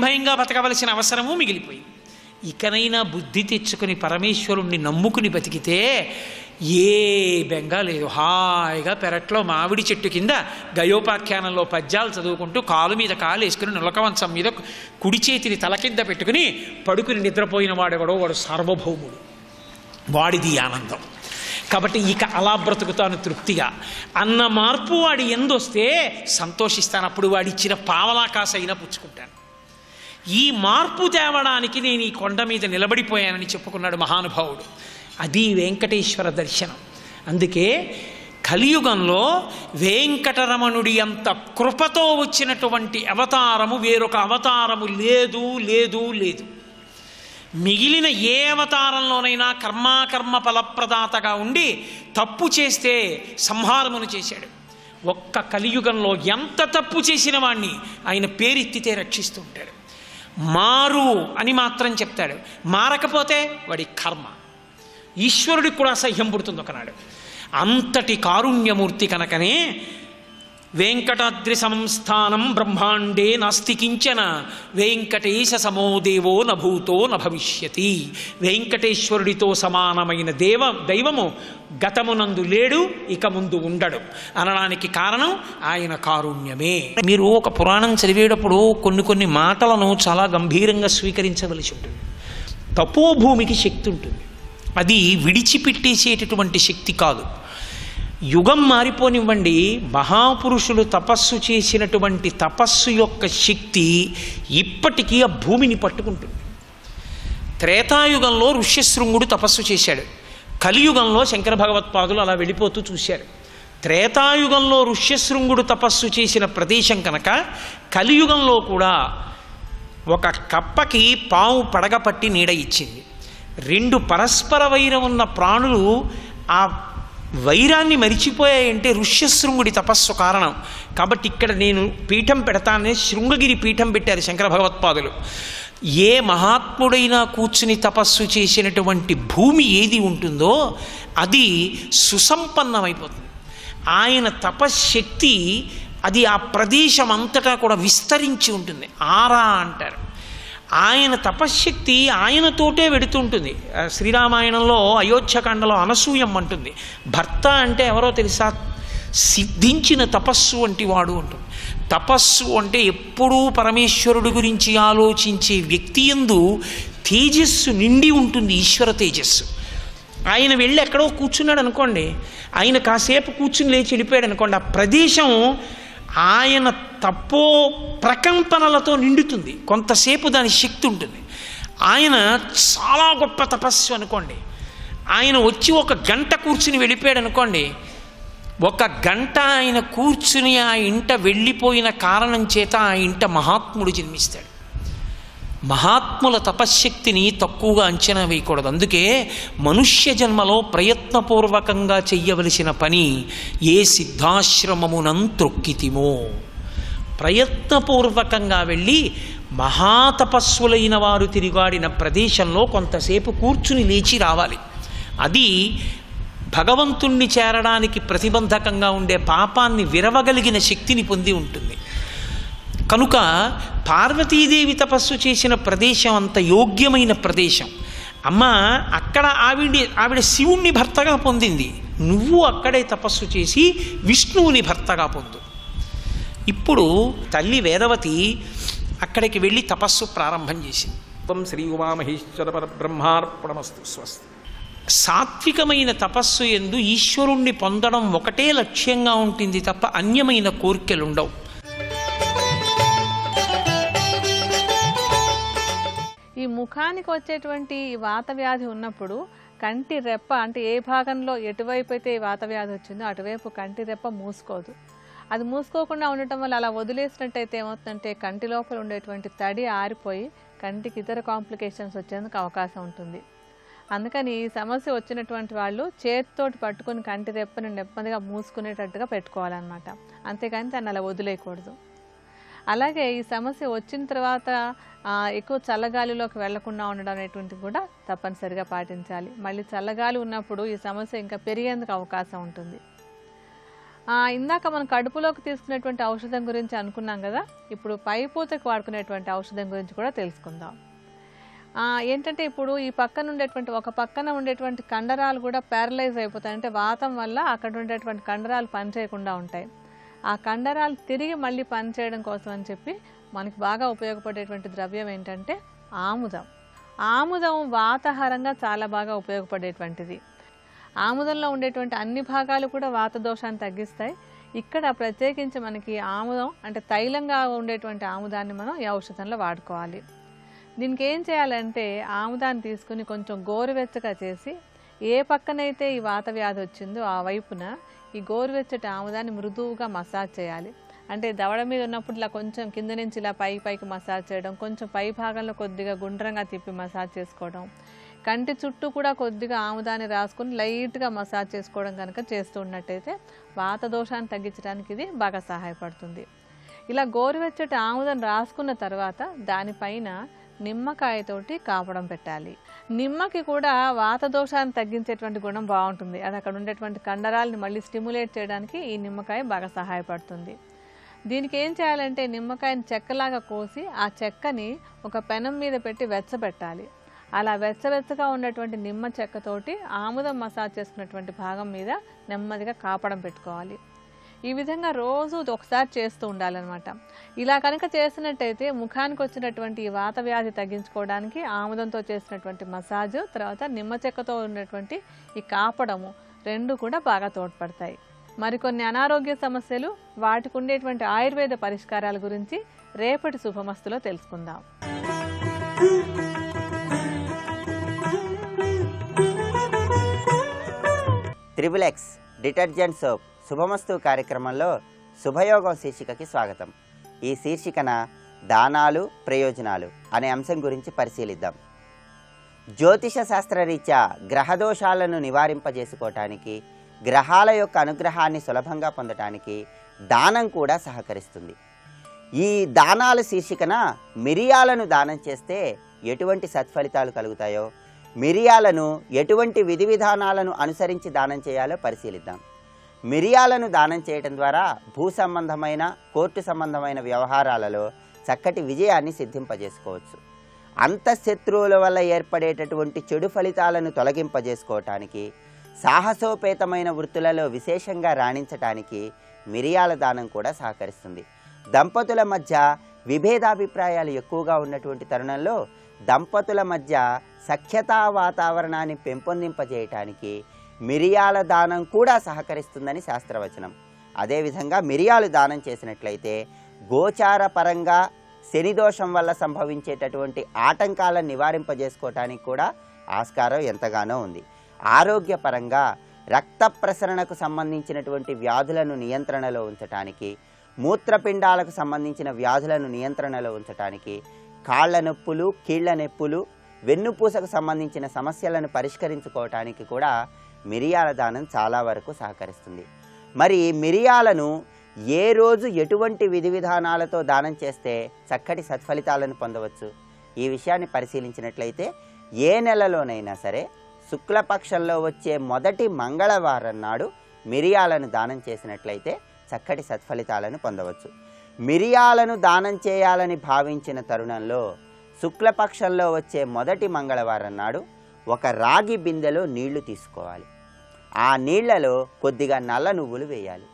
భయంగా బతకవలసిన అవసరము మిగిలిపోయింది. ఇకనైనా బుద్ధి తెచ్చుకుని పరమేశ్వరుణ్ణి నమ్ముకుని బతికితే ఏ బెంగా లేదు. హాయిగా పెరట్లో మామిడి చెట్టు కింద గయోపాఖ్యానంలో పద్యాలు చదువుకుంటూ కాలు మీద కాలు వేసుకుని నులకవంచం మీద కుడి చేతిని తల కింద పెట్టుకుని పడుకుని నిద్రపోయిన వాడెవడో వాడు సార్వభౌముడు, వాడిది ఆనందం. కాబట్టి ఇక అలా బ్రతుకుతాను తృప్తిగా అన్న మార్పు వాడి ఎందొస్తే సంతోషిస్తాను. అప్పుడు వాడిచ్చిన పావలాకాసైనా పుచ్చుకుంటాను. ఈ మార్పు తేవడానికి నేను ఈ కొండ మీద నిలబడిపోయానని చెప్పుకున్నాడు మహానుభావుడు. అది వెంకటేశ్వర దర్శనం. అందుకే కలియుగంలో వెంకటరమణుడి అంత కృపతో వచ్చినటువంటి అవతారము వేరొక అవతారము లేదు లేదు లేదు. మిగిలిన ఏ అవతారంలోనైనా కర్మాకర్మ ఫలప్రదాతగా ఉండి తప్పు చేస్తే సంహారమును చేశాడు. ఒక్క కలియుగంలో ఎంత తప్పు చేసిన వాణ్ణి ఆయన పేరెత్తితే రక్షిస్తూ ఉంటాడు. మారు అని మాత్రం చెప్తాడు, మారకపోతే వాడి కర్మ. ఈశ్వరుడికి కూడా అసహ్యం పుడుతుంది ఒకనాడు. అంతటి కారుణ్యమూర్తి కనుకనే వెంకటాద్రి సంస్థానం బ్రహ్మాండే నాస్తి కించన వెంకటేశ సమోదేవో నభూతో నభవిష్యతి. వెంకటేశ్వరుడితో సమానమైన దైవము గతమునందు లేడు, ఇక ముందు ఉండడు అనడానికి కారణం ఆయన కారుణ్యమే. మీరు ఒక పురాణం చదివేటప్పుడు కొన్ని మాటలను చాలా గంభీరంగా స్వీకరించవలసి ఉంటుంది. తపోభూమికి శక్తి ఉంటుంది, అది విడిచిపెట్టేసేటటువంటి శక్తి కాదు. యుగం మారిపోనివ్వండి, మహాపురుషులు తపస్సు చేసినటువంటి తపస్సు యొక్క శక్తి ఇప్పటికీ ఆ భూమిని పట్టుకుంటుంది. త్రేతాయుగంలో ఋష్యశృంగుడు తపస్సు చేశాడు, కలియుగంలో శంకర భగవత్పాదులు అలా వెళ్ళిపోతూ చూశారు. త్రేతాయుగంలో ఋష్యశృంగుడు తపస్సు చేసిన ప్రదేశం కనుక కలియుగంలో కూడా ఒక కప్పకి పాము పడగ పట్టి నీడ ఇచ్చింది. 2 పరస్పర వైరం ఉన్న ప్రాణులు ఆ వైరాన్ని మరిచిపోయాయంటే ఋష్యశృంగుడి తపస్సు కారణం. కాబట్టి ఇక్కడ నేను పీఠం పెడతానని శృంగగిరి పీఠం పెట్టారు శంకర భగవత్పాదులు. ఏ మహాత్ముడైనా కూర్చుని తపస్సు చేసినటువంటి భూమి ఏది ఉంటుందో అది సుసంపన్నమైపోతుంది. ఆయన తపశ్శక్తి అది ఆ ప్రదేశం అంతటా కూడా విస్తరించి ఉంటుంది. ఆరా అంటారు. ఆయన తపశ్శక్తి ఆయనతోటే వెడుతుంటుంది. శ్రీరామాయణంలో అయోధ్యకాండలో అనసూయం అంటుంది, భర్త అంటే ఎవరో తెలుసా? సిద్ధించిన తపస్సు వంటి వాడు ఉంటుంది. తపస్సు అంటే ఎప్పుడూ పరమేశ్వరుడు గురించి ఆలోచించే వ్యక్తి యందు తేజస్సు నిండి ఉంటుంది, ఈశ్వర తేజస్సు. ఆయన వెళ్ళి ఎక్కడో కూర్చున్నాడు అనుకోండి, ఆయన కాసేపు కూర్చుని లేచి వెళ్ళిపోయాడు అనుకోండి, ఆ ప్రదేశం ఆయన తపో ప్రకంపనలతో నిండుతుంది. కొంతసేపు దాని శక్తి ఉంటుంది. ఆయన చాలా గొప్ప తపస్సు అనుకోండి, ఆయన వచ్చి 1 గంట కూర్చుని వెళ్ళిపోయాడు అనుకోండి, 1 గంట ఆయన కూర్చుని ఆ ఇంట వెళ్ళిపోయిన కారణం చేత ఆ ఇంట మహాత్ముడు జన్మిస్తాడు. మహాత్ముల తపశ్శక్తిని తక్కువగా అంచనా వేయకూడదు. అందుకే మనుష్య జన్మలో ప్రయత్నపూర్వకంగా చెయ్యవలసిన పని ఏ సిద్ధాశ్రమమునంత్రొక్కితిమో, ప్రయత్నపూర్వకంగా వెళ్ళి మహాతపస్సులైన వారు తిరిగాడిన ప్రదేశంలో కొంతసేపు కూర్చుని లేచి రావాలి. అది భగవంతుణ్ణి చేరడానికి ప్రతిబంధకంగా ఉండే పాపాన్ని విరవగలిగిన శక్తిని పొంది ఉంటుంది. కనుక పార్వతీదేవి తపస్సు చేసిన ప్రదేశం అంత యోగ్యమైన ప్రదేశం. అమ్మ అక్కడ ఆవిడ శివుణ్ణి భర్తగా పొందింది, నువ్వు అక్కడే తపస్సు చేసి విష్ణువుని భర్తగా పొందు. ఇప్పుడు తల్లి వేదవతి అక్కడికి వెళ్ళి తపస్సు ప్రారంభం చేసింది. త్వం శ్రీ ఉమామహేశ్వర పరబ్రహ్మార్పణమస్తు. స్వస్తి. సాత్వికమైన తపస్సు యందు ఈశ్వరుణ్ణి పొందడం ఒకటే లక్ష్యంగా ఉంటుంది తప్ప అన్యమైన కోర్కెలుండవు. ఈ ముఖానికి వచ్చేటువంటి ఈ వాత వ్యాధి ఉన్నప్పుడు కంటి రెప్ప అంటే ఏ భాగంలో ఎటువైపు అయితే ఈ వాత వ్యాధి వచ్చిందో అటువైపు కంటి రెప్ప మూసుకోదు. అది మూసుకోకుండా ఉండటం వల్ల అలా వదిలేసినట్టయితే ఏమవుతుందంటే కంటి లోపల ఉండేటువంటి తడి ఆరిపోయి కంటికి ఇతర కాంప్లికేషన్స్ వచ్చేందుకు అవకాశం ఉంటుంది. అందుకని ఈ సమస్య వచ్చినటువంటి వాళ్ళు చేతితోటి పట్టుకొని కంటి రెప్పని నెమ్మదిగా మూసుకునేటట్టుగా పెట్టుకోవాలన్నమాట. అంతేకాని దాన్ని అలా వదిలేయకూడదు. అలాగే ఈ సమస్య వచ్చిన తర్వాత ఎక్కువ చల్లగాలిలోకి వెళ్లకుండా ఉండడం అనేటువంటిది కూడా తప్పనిసరిగా పాటించాలి. మళ్ళీ చల్లగాలి ఉన్నప్పుడు ఈ సమస్య ఇంకా పెరిగేందుకు అవకాశం ఉంటుంది. ఇందాక మనం కడుపులోకి తీసుకునేటువంటి ఔషధం గురించి అనుకున్నాం కదా, ఇప్పుడు పైపూతకు వాడుకునేటువంటి ఔషధం గురించి కూడా తెలుసుకుందాం. ఏంటంటే ఇప్పుడు ఈ పక్కన ఉండేటువంటి ఒక పక్కన ఉండేటువంటి కండరాలు కూడా ప్యారలైజ్ అయిపోతాయి. అంటే వాతం వల్ల అక్కడ ఉండేటువంటి కండరాలు పనిచేయకుండా ఉంటాయి. ఆ కండరాలు తిరిగి మళ్ళీ పనిచేయడం కోసం అని చెప్పి మనకి బాగా ఉపయోగపడేటువంటి ద్రవ్యం ఏంటంటే ఆముదం. ఆముదం వాతాహారంగా చాలా బాగా ఉపయోగపడేటువంటిది. ఆముదంలో ఉండేటువంటి అన్ని భాగాలు కూడా వాత దోషాన్ని తగ్గిస్తాయి. ఇక్కడ ప్రత్యేకించి మనకి ఆముదం అంటే తైలంగా ఉండేటువంటి ఆముదాన్ని మనం ఈ ఔషధంలో వాడుకోవాలి. దీనికి ఏం చేయాలంటే ఆముదాన్ని తీసుకుని కొంచెం గోరువెచ్చగా చేసి ఏ పక్కనైతే ఈ వాత వ్యాధి వచ్చిందో ఆ వైపున ఈ గోరువెచ్చటి ఆముదాన్ని మృదువుగా మసాజ్ చేయాలి. అంటే దవడ మీద ఉన్నప్పుడు ఇలా కొంచెం కింద నుంచి ఇలా పైకి మసాజ్ చేయడం, కొంచెం పై భాగంలో కొద్దిగా గుండ్రంగా తిప్పి మసాజ్ చేసుకోవడం, కంటి చుట్టూ కూడా కొద్దిగా ఆముదాన్ని రాసుకొని లైట్గా మసాజ్ చేసుకోవడం కనుక చేస్తూ ఉన్నట్టయితే వాత దోషాన్ని తగ్గించడానికి ఇది బాగా సహాయపడుతుంది. ఇలా గోరువెచ్చటి ఆముదం రాసుకున్న తర్వాత దానిపైన నిమ్మకాయతోటి కాపడం పెట్టాలి. నిమ్మకి కూడా వాత దోషాన్ని తగ్గించేటువంటి గుణం బాగుంటుంది. అది అక్కడ ఉండేటువంటి కండరాలని మళ్ళీ స్టిమ్యులేట్ చేయడానికి ఈ నిమ్మకాయ బాగా సహాయపడుతుంది. దీనికి ఏం చేయాలంటే నిమ్మకాయని చెక్కలాగా కోసి ఆ చెక్కని ఒక పెనం మీద పెట్టి వెచ్చబెట్టాలి. అలా వెచ్చగా ఉన్నటువంటి నిమ్మ చెక్కతోటి ఆముదం మసాజ్ చేసుకున్నటువంటి భాగం మీద నెమ్మదిగా కాపడం పెట్టుకోవాలి. ఈ విధంగా రోజు ఒకసారి చేస్తూ ఉండాలన్నమాట. ఇలా కనుక చేసినట్టయితే ముఖానికి వచ్చినటువంటి ఈ వాత వ్యాధి తగ్గించుకోవడానికి ఆముదంతో చేసినటువంటి మసాజు తర్వాత నిమ్మ చెక్కతో ఉన్నటువంటి ఈ కాపడము రెండు కూడా బాగా తోడ్పడతాయి. మరికొన్ని అనారోగ్య సమస్యలు వాటికి ఉండేటువంటి ఆయుర్వేద పరిష్కారాల గురించి రేపటి శుభమస్తులో తెలుసుకుందాం. త్రిబుల్ ఎక్స్ డిటర్జెంట్ సోప్ శుభమస్తు కార్యక్రమంలో శుభయోగం శీర్షికకి స్వాగతం. ఈ శీర్షికన దానాలు ప్రయోజనాలు అనే అంశం గురించి పరిశీలిద్దాం. జ్యోతిష శాస్త్రరీత్యా గ్రహదోషాలను నివారింపజేసుకోవటానికి, గ్రహాల యొక్క అనుగ్రహాన్ని సులభంగా పొందటానికి దానం కూడా సహకరిస్తుంది. ఈ దానాల శీర్షికన మిరియాలను దానం చేస్తే ఎటువంటి సత్ఫలితాలు కలుగుతాయో, మిరియాలను ఎటువంటి విధి విధానాలను అనుసరించి దానం చేయాలో పరిశీలిద్దాం. మిరియాలను దానం చేయటం ద్వారా భూ సంబంధమైన, కోర్టు సంబంధమైన వ్యవహారాలలో చక్కటి విజయాన్ని సిద్ధింపజేసుకోవచ్చు. అంతఃశత్రువుల వల్ల ఏర్పడేటటువంటి చెడు ఫలితాలను తొలగింపజేసుకోవటానికి, సాహసోపేతమైన వృత్తులలో విశేషంగా రాణించటానికి మిరియాల దానం కూడా సహకరిస్తుంది. దంపతుల మధ్య విభేదాభిప్రాయాలు ఎక్కువగా ఉన్నటువంటి తరుణంలో దంపతుల మధ్య సఖ్యతా వాతావరణాన్ని పెంపొందింపజేయటానికి మిరియాల దానం కూడా సహకరిస్తుందని శాస్త్రవచనం. అదేవిధంగా మిరియాలు దానం చేసినట్లయితే గోచార పరంగా శనిదోషం వల్ల సంభవించేటటువంటి ఆటంకాలను నివారింపజేసుకోవటానికి కూడా ఆస్కారం ఎంతగానో ఉంది. ఆరోగ్యపరంగా రక్త ప్రసరణకు సంబంధించినటువంటి వ్యాధులను నియంత్రణలో ఉంచటానికి, మూత్రపిండాలకు సంబంధించిన వ్యాధులను నియంత్రణలో ఉంచటానికి, కాళ్ల నొప్పులు, కీళ్ల నొప్పులు, వెన్నుపూసకు సంబంధించిన సమస్యలను పరిష్కరించుకోవటానికి కూడా మిరియాల దానం చాలా వరకు సహకరిస్తుంది. మరి మిరియాలను ఏ రోజు ఎటువంటి విధి విధానాలతో దానం చేస్తే చక్కటి సత్ఫలితాలను పొందవచ్చు? ఈ విషయాన్ని పరిశీలించినట్లయితే ఏ నెలలోనైనా సరే శుక్లపక్షంలో వచ్చే మొదటి మంగళవారం నాడు మిరియాలను దానం చేసినట్లయితే చక్కటి సత్ఫలితాలను పొందవచ్చు. మిరియాలను దానం చేయాలని భావించిన తరుణంలో శుక్లపక్షంలో వచ్చే మొదటి మంగళవారం నాడు ఒక రాగి బిందెలో నీళ్లు తీసుకోవాలి. ఆ నీళ్లలో కొద్దిగా నల్ల నువ్వులు వేయాలి.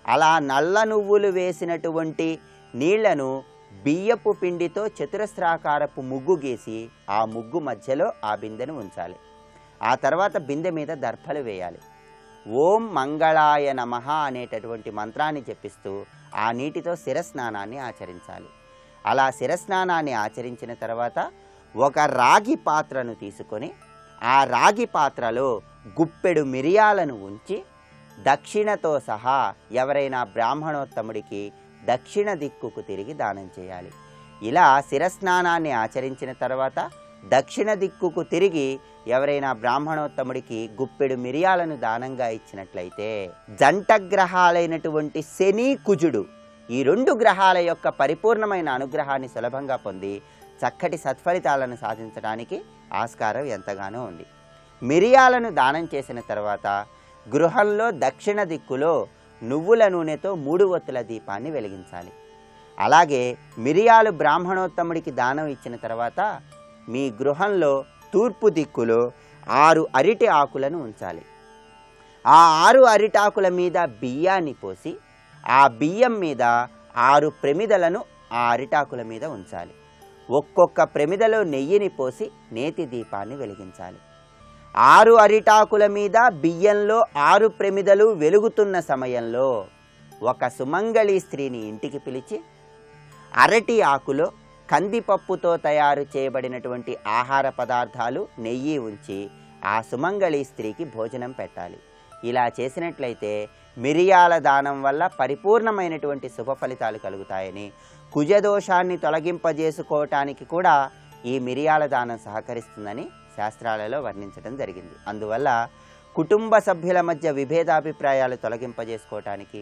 అలా నల్ల నువ్వులు వేసినటువంటి నీళ్లను బియ్యపు పిండితో చతురస్రాకారపు ముగ్గు గీసి ఆ ముగ్గు మధ్యలో ఆ బిందెను ఉంచాలి. ఆ తర్వాత బిందె మీద దర్భలు వేయాలి. ఓం మంగళాయ నమః అనేటటువంటి మంత్రాన్ని జపిస్తూ ఆ నీటితో శిరస్నానాన్ని ఆచరించాలి. అలా శిరస్నానాన్ని ఆచరించిన తర్వాత ఒక రాగి పాత్రను తీసుకొని ఆ రాగి పాత్రలో గుప్పెడు మిరియాలను ఉంచి దక్షిణతో సహా ఎవరైనా బ్రాహ్మణోత్తముడికి దక్షిణ దిక్కుకు తిరిగి దానం చేయాలి. ఇలా శిరస్నానాన్ని ఆచరించిన తర్వాత దక్షిణ దిక్కుకు తిరిగి ఎవరైనా బ్రాహ్మణోత్తముడికి గుప్పెడు మిరియాలను దానంగా ఇచ్చినట్లయితే జంట గ్రహాలైనటువంటి శని కుజుడు ఈ 2 గ్రహాల యొక్క పరిపూర్ణమైన అనుగ్రహాన్ని సులభంగా పొంది చక్కటి సత్ఫలితాలను సాధించడానికి ఆస్కారం ఎంతగానో ఉంది. మిరియాలను దానం చేసిన తర్వాత గృహంలో దక్షిణ దిక్కులో నువ్వుల నూనెతో 3 ఒత్తుల దీపాన్ని వెలిగించాలి. అలాగే మిరియాలు బ్రాహ్మణోత్తముడికి దానం ఇచ్చిన తర్వాత మీ గృహంలో తూర్పు దిక్కులో 6 అరిటి ఆకులను ఉంచాలి. ఆ 6 అరిటాకుల మీద బియ్యాన్ని పోసి ఆ బియ్యం మీద 6 ప్రమిదలను ఆ అరిటాకుల మీద ఉంచాలి. ఒక్కొక్క ప్రమిదలో నెయ్యిని పోసి నేతి దీపాన్ని వెలిగించాలి. 6 అరిటాకుల మీద బియ్యంలో 6 ప్రమిదలు వెలుగుతున్న సమయంలో ఒక సుమంగళి స్త్రీని ఇంటికి పిలిచి అరటి ఆకులో కందిపప్పుతో తయారు చేయబడినటువంటి ఆహార పదార్థాలు నెయ్యి ఉంచి ఆ సుమంగళి స్త్రీకి భోజనం పెట్టాలి. ఇలా చేసినట్లయితే మిరియాల దానం వల్ల పరిపూర్ణమైనటువంటి శుభ ఫలితాలు కలుగుతాయని, కుజదోషాన్ని తొలగింపజేసుకోవటానికి కూడా ఈ మిరియాల దానం సహకరిస్తుందని శాస్త్రాలలో వర్ణించడం జరిగింది. అందువల్ల కుటుంబ సభ్యుల మధ్య విభేదాభిప్రాయాలు తొలగింపజేసుకోవటానికి,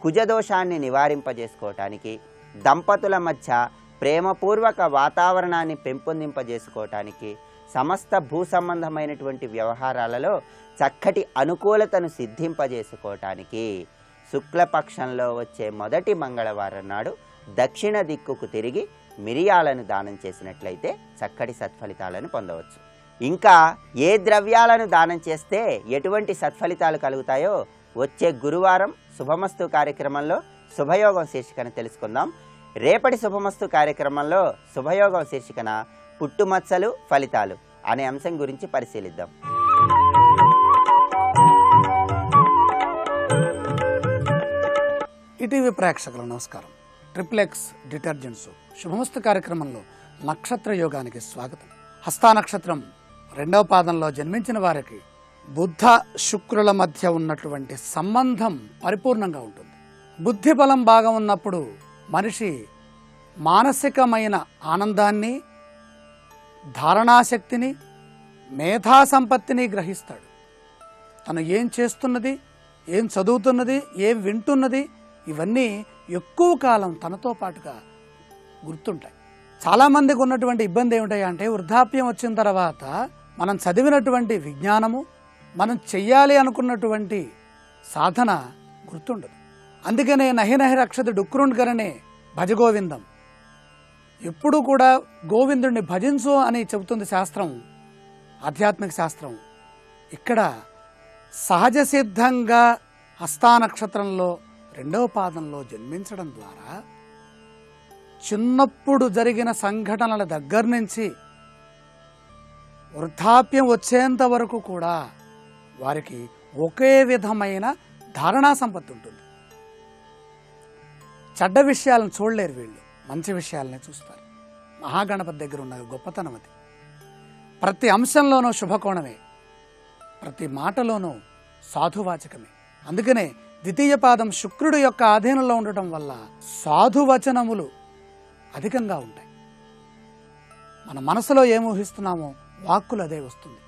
కుజదోషాన్ని నివారింపజేసుకోవటానికి, దంపతుల మధ్య ప్రేమపూర్వక వాతావరణాన్ని పెంపొందింపజేసుకోవటానికి, సమస్త భూ సంబంధమైనటువంటి వ్యవహారాలలో చక్కటి అనుకూలతను సిద్ధింపజేసుకోవటానికి శుక్లపక్షంలో వచ్చే మొదటి మంగళవారం నాడు దక్షిణ దిక్కుకు తిరిగి మిరియాలను దానం చేసినట్లయితే చక్కటి సత్ఫలితాలను పొందవచ్చు. ఇంకా ఏ ద్రవ్యాలను దానం చేస్తే ఎటువంటి సత్ఫలితాలు కలుగుతాయో వచ్చే గురువారం శుభమస్తు కార్యక్రమంలో శుభయోగం శీర్షికను తెలుసుకుందాం. రేపటి శుభమస్తు కార్యక్రమంలో శుభయోగం శీర్షికన పుట్టుమచ్చలు ఫలితాలు అనే అంశం గురించి పరిశీలిద్దాం. ఈటీవీ ప్రేక్షకులకు నమస్కారం. ట్రిప్లెక్స్ డిటర్జెంట్స్ శుభమస్తు కార్యక్రమంలో నక్షత్ర యోగానికి స్వాగతం. హస్తా నక్షత్రం 2వ పాదంలో జన్మించిన వారికి బుద్ధ శుక్రుల మధ్య ఉన్నటువంటి సంబంధం పరిపూర్ణంగా ఉంటుంది. బుద్ధి బలం బాగా ఉన్నప్పుడు మనిషి మానసికమైన ఆనందాన్ని, ధారణాశక్తిని, మేధా సంపత్తిని గ్రహిస్తాడు. తను ఏం చేస్తున్నది, ఏం చదువుతున్నది, ఏం వింటున్నది ఇవన్నీ ఎక్కువ కాలం తనతో పాటుగా గుర్తుంటాయి. చాలామందికి ఉన్నటువంటి ఇబ్బంది ఏమిటంటే వృద్ధాప్యం వచ్చిన తర్వాత మనం చదివినటువంటి విజ్ఞానము, మనం చెయ్యాలి అనుకున్నటువంటి సాధన గుర్తుండదు. అందుకనే నహి నహి రక్షత డుక్రుండ్కరనే భజగోవిందం, ఎప్పుడూ కూడా గోవిందుడిని భజించు అని చెబుతుంది శాస్త్రం, ఆధ్యాత్మిక శాస్త్రం. ఇక్కడ సహజ సిద్ధంగా హస్తా నక్షత్రంలో 2వ పాదంలో జన్మించడం ద్వారా చిన్నప్పుడు జరిగిన సంఘటనల దగ్గర నుంచి వృద్ధాప్యం వచ్చేంత వరకు కూడా వారికి ఒకే విధమైన ధారణా సంపత్తి ఉంటుంది. చెడ్డ విషయాలను చూడలేరు వీళ్ళు, మంచి విషయాలనే చూస్తారు. మహాగణపతి దగ్గర ఉన్న గొప్పతనం అది. ప్రతి అంశంలోనూ శుభకోణమే, ప్రతి మాటలోనూ సాధువాచకమే. అందుకనే ద్వితీయ పాదం శుక్రుడు యొక్క ఆధీనంలో ఉండటం వల్ల సాధువచనములు అధికంగా ఉంటాయి. మన మనసులో ఏం ఊహిస్తున్నామో వాక్కులు అదే వస్తుంది.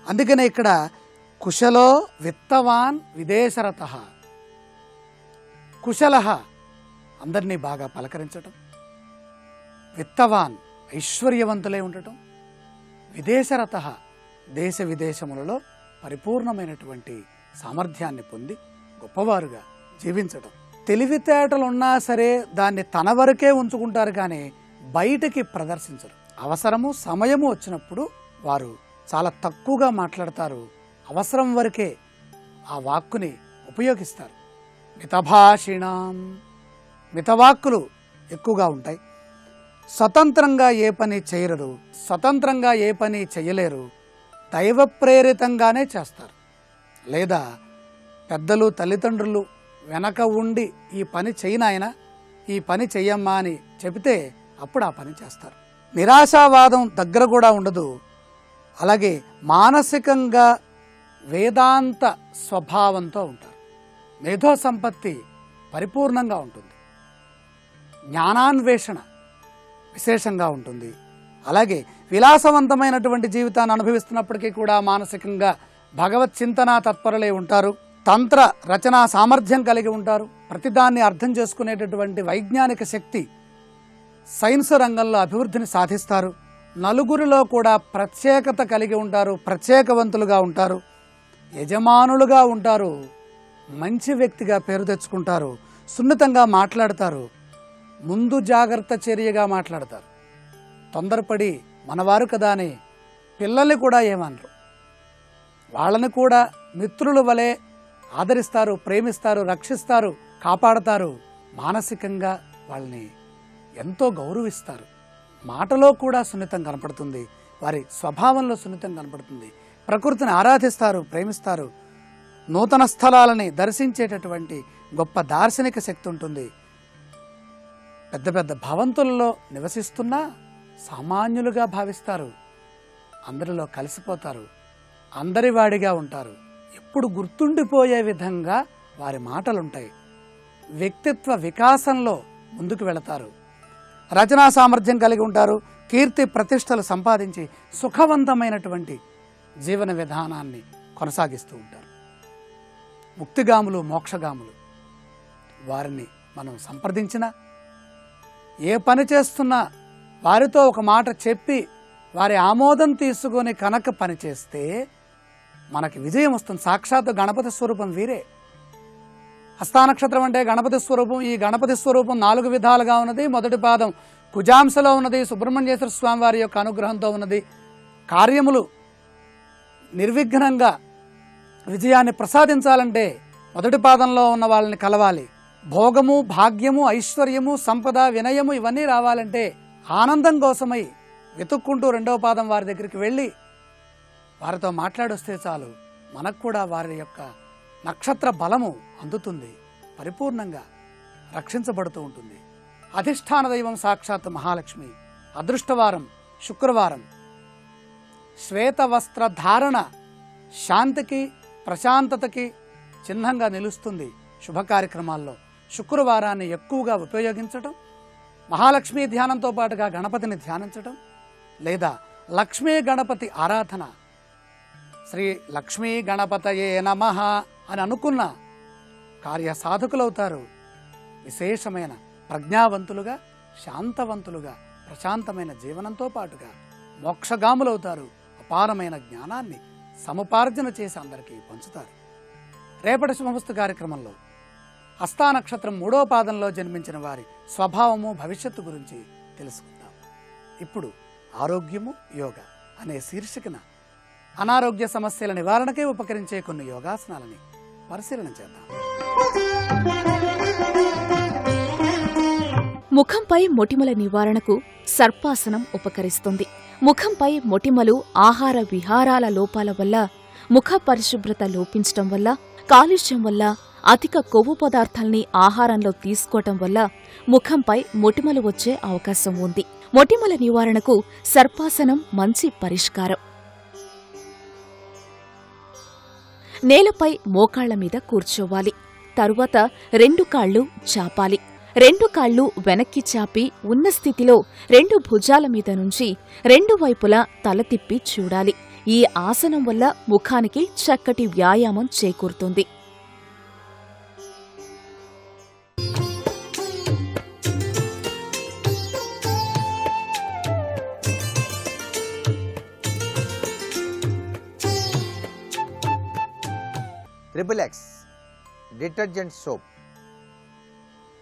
అందుకనే ఇక్కడ కుశలో విత్తవాన్ విదేశరత, కుశల అందరినీ బాగా పలకరించటం, విత్తవాన్ ఐశ్వర్యవంతులై ఉండటం, విదేశరత దేశ విదేశములలో పరిపూర్ణమైనటువంటి సామర్థ్యాన్ని పొంది గొప్పవారుగా జీవించటం. తెలివితేటలు ఉన్నా సరే దాన్ని తన వరకే ఉంచుకుంటారు, కానీ బయటికి ప్రదర్శించరు. అవసరము సమయము వచ్చినప్పుడు వారు చాలా తక్కువగా మాట్లాడతారు, అవసరం వరకే ఆ వాక్కుని ఉపయోగిస్తారు. మితభాషిణాం, మితవాక్కులు ఎక్కువగా ఉంటాయి. స్వతంత్రంగా ఏ పని చేయరు, స్వతంత్రంగా ఏ పని చేయలేరు, దైవ ప్రేరితంగానే చేస్తారు. లేదా పెద్దలు తల్లిదండ్రులు వెనక ఉండి ఈ పని చేయనాయన, ఈ పని చెయ్యమ్మా అని చెబితే అప్పుడు ఆ పని చేస్తారు. నిరాశావాదం దగ్గర కూడా ఉండదు. అలాగే మానసికంగా వేదాంత స్వభావంతో ఉంటారు. మేధో సంపత్తి పరిపూర్ణంగా ఉంటుంది. జ్ఞానాన్వేషణ విశేషంగా ఉంటుంది. అలాగే విలాసవంతమైనటువంటి జీవితాన్ని అనుభవిస్తున్నప్పటికీ కూడా మానసికంగా భగవత్ చింతన తత్పరులై ఉంటారు. తంత్ర రచనా సామర్థ్యం కలిగి ఉంటారు. ప్రతిదాన్ని అర్థం చేసుకునేటటువంటి వైజ్ఞానిక శక్తి, సైన్స్ రంగంలో అభివృద్ధిని సాధిస్తారు. నలుగురిలో కూడా ప్రత్యేకత కలిగి ఉంటారు, ప్రత్యేకవంతులుగా ఉంటారు, యజమానులుగా ఉంటారు, మంచి వ్యక్తిగా పేరు తెచ్చుకుంటారు, సున్నితంగా మాట్లాడతారు, ముందు జాగ్రత్త చర్యగా మాట్లాడతారు. తొందరపడి మనవారు కదా అని పిల్లల్ని కూడా ఏమనరు. వాళ్ళని కూడా మిత్రుల వలె ఆదరిస్తారు, ప్రేమిస్తారు, రక్షిస్తారు, కాపాడతారు. మానసికంగా వాళ్ళని ఎంతో గౌరవిస్తారు. మాటలో కూడా సున్నితం కనపడుతుంది, వారి స్వభావంలో సున్నితం కనపడుతుంది. ప్రకృతిని ఆరాధిస్తారు, ప్రేమిస్తారు. నూతన స్థలాలని దర్శించేటటువంటి గొప్ప దార్శనిక శక్తి ఉంటుంది. పెద్ద పెద్ద భవంతులలో నివసిస్తున్నా సామాన్యులుగా భావిస్తారు. అందరిలో కలిసిపోతారు, అందరివాడిగా ఉంటారు. ఎప్పుడు గుర్తుండిపోయే విధంగా వారి మాటలుంటాయి. వ్యక్తిత్వ వికాసంలో ముందుకు వెళతారు. రచనా సామర్థ్యం కలిగి ఉంటారు. కీర్తి ప్రతిష్టలు సంపాదించి సుఖవంతమైనటువంటి జీవన విధానాన్ని కొనసాగిస్తూ ఉంటారు. ముక్తిగాములు, మోక్షగాములు. వారిని మనం సంప్రదించినా, ఏ పని చేస్తున్నా వారితో ఒక మాట చెప్పి వారి ఆమోదం తీసుకొని కనుక పని చేస్తే మనకి విజయం వస్తుంది. సాక్షాత్ గణపతి స్వరూపం వీరే. హస్తానక్షత్రం అంటే గణపతి స్వరూపం. ఈ గణపతి స్వరూపం 4 విధాలుగా ఉన్నది. మొదటి పాదం కుజాంశలో ఉన్నది. సుబ్రహ్మణ్యేశ్వర స్వామి వారి యొక్క అనుగ్రహంతో ఉన్నది. కార్యములు నిర్విఘ్నంగా విజయాన్ని ప్రసాదించాలంటే మొదటి పాదంలో ఉన్న వాళ్ళని కలవాలి. భోగము, భాగ్యము, ఐశ్వర్యము, సంపద, వినయము ఇవన్నీ రావాలంటే ఆనందం కోసమై వెతుక్కుంటూ 2వ పాదం వారి దగ్గరికి వెళ్ళి వారితో మాట్లాడొస్తే చాలు, మనకు కూడా వారి యొక్క నక్షత్ర బలము అందుతుంది. పరిపూర్ణంగా రక్షించబడుతూ ఉంటుంది. అధిష్టాన దైవం సాక్షాత్ మహాలక్ష్మి. అదృష్టవారం శుక్రవారం. శ్వేత వస్త్ర ధారణ శాంతికి, ప్రశాంతతకి చిహ్నంగా నిలుస్తుంది. శుభ కార్యక్రమాల్లో శుక్రవారాన్ని ఎక్కువగా ఉపయోగించటం, మహాలక్ష్మీ ధ్యానంతో పాటుగా గణపతిని ధ్యానించటం, లేదా లక్ష్మీ గణపతి ఆరాధన, శ్రీ లక్ష్మీ గణపతయే నమః అని అనుకున్న కార్యసాధకులవుతారు. విశేషమైన ప్రజ్ఞావంతులుగా, శాంతవంతులుగా, ప్రశాంతమైన జీవనంతో పాటుగా మోక్షగాములవుతారు. అపారమైన జ్ఞానాన్ని సముపార్జన చేసి అందరికీ పంచుతారు. రేపటి శుభమస్తు కార్యక్రమంలో హస్తానక్షత్రం 3వ పాదంలో జన్మించిన వారి స్వభావము, భవిష్యత్తు గురించి తెలుసుకుందాం. ఇప్పుడు ఆరోగ్యము యోగా అనే శీర్షికన అనారోగ్య సమస్యల నివారణకే ఉపకరించే కొన్ని యోగాసనాలని పరిశీలన చేద్దాం. ముఖంపై మొటిమల నివారణకు సర్పాసనం ఉపకరిస్తుంది. ముఖంపై మొటిమలు ఆహార విహారాల లోపాల వల్ల, ముఖ పరిశుభ్రత లోపించటం వల్ల, కాలుష్యం వల్ల, అధిక కొవ్వు పదార్థాల్ని ఆహారంలో తీసుకోవటం వల్ల ముఖంపై మొటిమలు వచ్చే అవకాశం ఉంది. మొటిమల నివారణకు సర్పాసనం మంచి పరిష్కారం. నేలపై మోకాళ్ల మీద కూర్చోవాలి. తరువాత 2 కాళ్లు చాపాలి. 2 కాళ్లు వెనక్కి చాపి ఉన్న స్థితిలో 2 భుజాల మీద నుంచి 2 వైపులా తల తిప్పి చూడాలి. ఈ ఆసనం వల్ల ముఖానికి చక్కటి వ్యాయామం చేకూరుతుంది. Triple X detergent soap.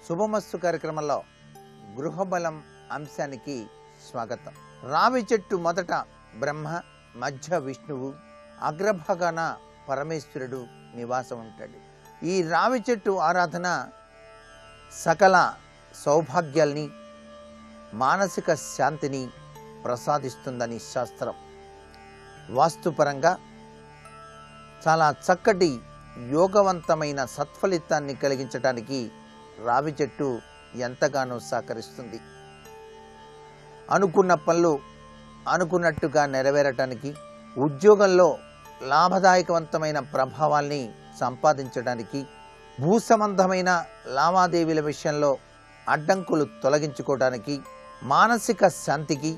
శుభమస్తు కార్యక్రమంలో గృహబలం అంశానికి స్వాగతం. రావి చెట్టు మొదట బ్రహ్మ, మధ్య విష్ణువు, అగ్రభాగాన పరమేశ్వరుడు నివాసం ఉంటాడు. ఈ రావి చెట్టు ఆరాధన సకల సౌభాగ్యాల్ని, మానసిక శాంతిని ప్రసాదిస్తుందని శాస్త్రం. వాస్తుపరంగా చాలా చక్కటి యోగవంతమైన సత్ఫలితాన్ని కలిగించడానికి రావి చెట్టు ఎంతగానో సహకరిస్తుంది. అనుకున్న పనులు అనుకున్నట్టుగా నెరవేరటానికి, ఉద్యోగంలో లాభదాయకవంతమైన ప్రభావాల్ని సంపాదించడానికి, భూ సంబంధమైన లావాదేవీల విషయంలో అడ్డంకులు తొలగించుకోవడానికి, మానసిక శాంతికి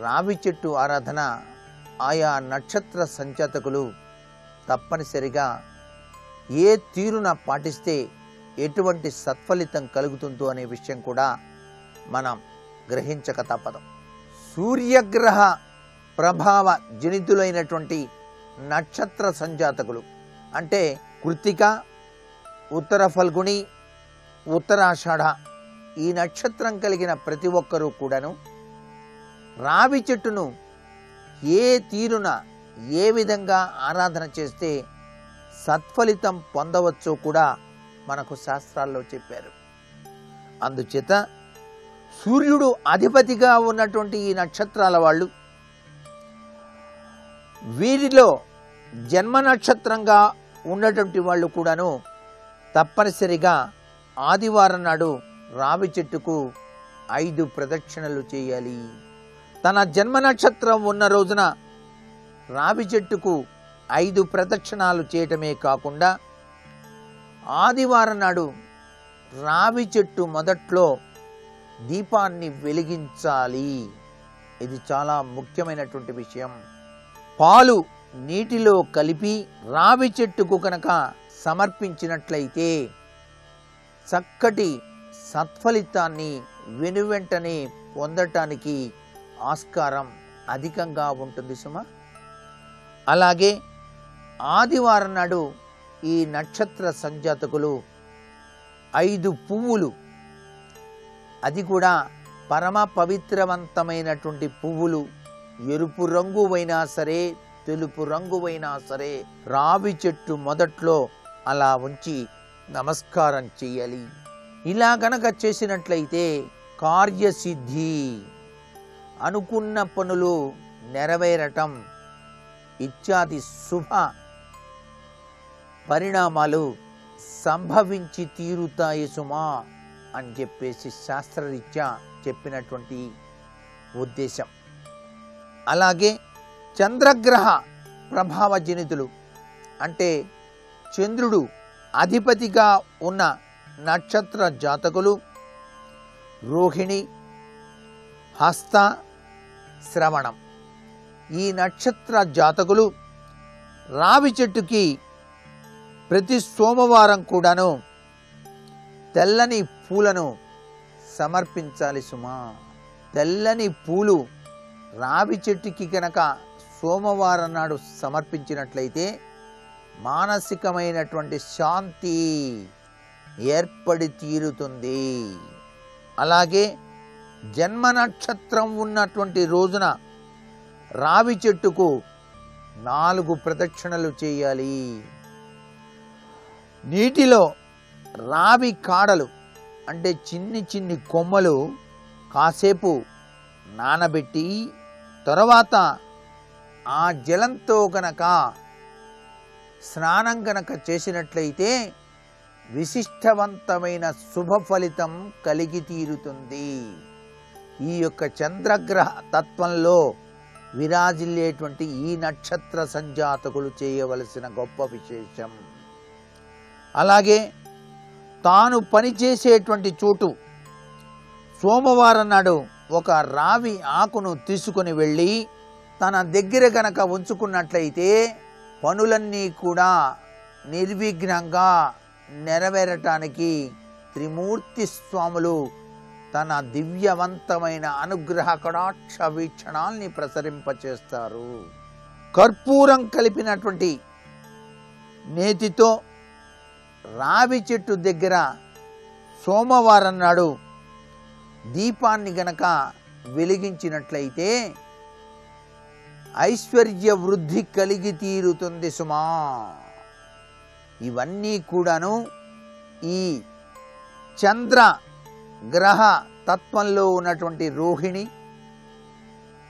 రావి చెట్టు ఆరాధన ఆయా నక్షత్ర సంజాతకులు తప్పనిసరిగా ఏ తీరున పాటిస్తే ఎటువంటి సత్ఫలితం కలుగుతుందో అనే విషయం కూడా మనం గ్రహించక తప్పదు. సూర్యగ్రహ ప్రభావ జనితులైనటువంటి నక్షత్ర సంజాతకులు అంటే కృత్తిక, ఉత్తర ఫల్గుణి, ఉత్తరాషాఢ ఈ నక్షత్రం కలిగిన ప్రతి ఒక్కరూ కూడాను రావి చెట్టును ఏ తీరున ఏ విధంగా ఆరాధన చేస్తే సత్ఫలితం పొందవచ్చో కూడా మనకు శాస్త్రాల్లో చెప్పారు. అందుచేత సూర్యుడు అధిపతిగా ఉన్నటువంటి ఈ నక్షత్రాల వాళ్ళు, వీరిలో జన్మ నక్షత్రంగా ఉన్నటువంటి వాళ్ళు కూడాను తప్పనిసరిగా ఆదివారం నాడు రావి చెట్టుకు 5 ప్రదక్షిణలు చేయాలి. తన జన్మ నక్షత్రం ఉన్న రోజున రావి చెట్టుకు 5 ప్రదక్షిణాలు చేయటమే కాకుండా ఆదివారం నాడు రావి చెట్టు మొదట్లో దీపాన్ని వెలిగించాలి. ఇది చాలా ముఖ్యమైనటువంటి విషయం. పాలు నీటిలో కలిపి రావి చెట్టుకు కనుక సమర్పించినట్లయితే చక్కటి సత్ఫలితాన్ని వెనువెంటనే పొందటానికి ఆస్కారం అధికంగా ఉంటుంది సుమా. అలాగే ఆదివారం నాడు ఈ నక్షత్ర సంజాతకులు 5 పువ్వులు, అది కూడా పరమ పవిత్రవంతమైనటువంటి పువ్వులు, ఎరుపు రంగు అయినా సరే తెలుపు రంగు అయినా సరే రావి చెట్టు మొదట్లో అలా ఉంచి నమస్కారం చేయాలి. ఇలా గనక చేసినట్లయితే కార్యసిద్ధి, అనుకున్న పనులు నెరవేరటం ఇత్యాది శుభ పరిణామాలు సంభవించి తీరుతాయి సుమా అని చెప్పేసి శాస్త్రరీత్యా చెప్పినటువంటి ఉద్దేశం. అలాగే చంద్రగ్రహ ప్రభావ జనితులు అంటే చంద్రుడు అధిపతిగా ఉన్న నక్షత్ర జాతకులు రోహిణి, హస్త, శ్రవణం ఈ నక్షత్ర జాతకులు రావి చెట్టుకి ప్రతి సోమవారం కూడాను తెల్లని పూలను సమర్పించాలి సుమా. తెల్లని పూలు రావి చెట్టుకి కనుక సోమవారం నాడు సమర్పించినట్లయితే మానసికమైనటువంటి శాంతి ఏర్పడి తీరుతుంది. అలాగే జన్మ నక్షత్రం ఉన్నటువంటి రోజున రావి చెట్టుకు 4 ప్రదక్షిణలు చేయాలి. నీటిలో రావి కాడలు అంటే చిన్ని చిన్ని కొమ్మలు కాసేపు నానబెట్టి తర్వాత ఆ జలంతో గనక స్నానం గనక చేసినట్లయితే విశిష్టవంతమైన శుభ ఫలితం కలిగి తీరుతుంది. ఈ యొక్క చంద్రగ్రహ తత్వంలో విరాజిల్లేటువంటి ఈ నక్షత్ర సంజాతకులు చేయవలసిన గొప్ప విశేషం. అలాగే తాను పనిచేసేటువంటి చోటు సోమవారం నాడు ఒక రావి ఆకును తీసుకుని వెళ్ళి తన దగ్గర గనక ఉంచుకున్నట్లయితే పనులన్నీ కూడా నిర్విఘ్నంగా నెరవేరటానికి త్రిమూర్తి స్వాములు తన దివ్యవంతమైన అనుగ్రహ కటాక్ష వీక్షణాల్ని ప్రసరింపచేస్తారు. కర్పూరం కలిపినటువంటి నేతితో రావి చెట్టు దగ్గర సోమవారం నాడు దీపాన్ని గనక వెలిగించినట్లయితే ఐశ్వర్య వృద్ధి కలిగి తీరుతుంది సుమా. ఇవన్నీ కూడాను ఈ చంద్ర గ్రహ తత్వంలో ఉన్నటువంటి రోహిణి,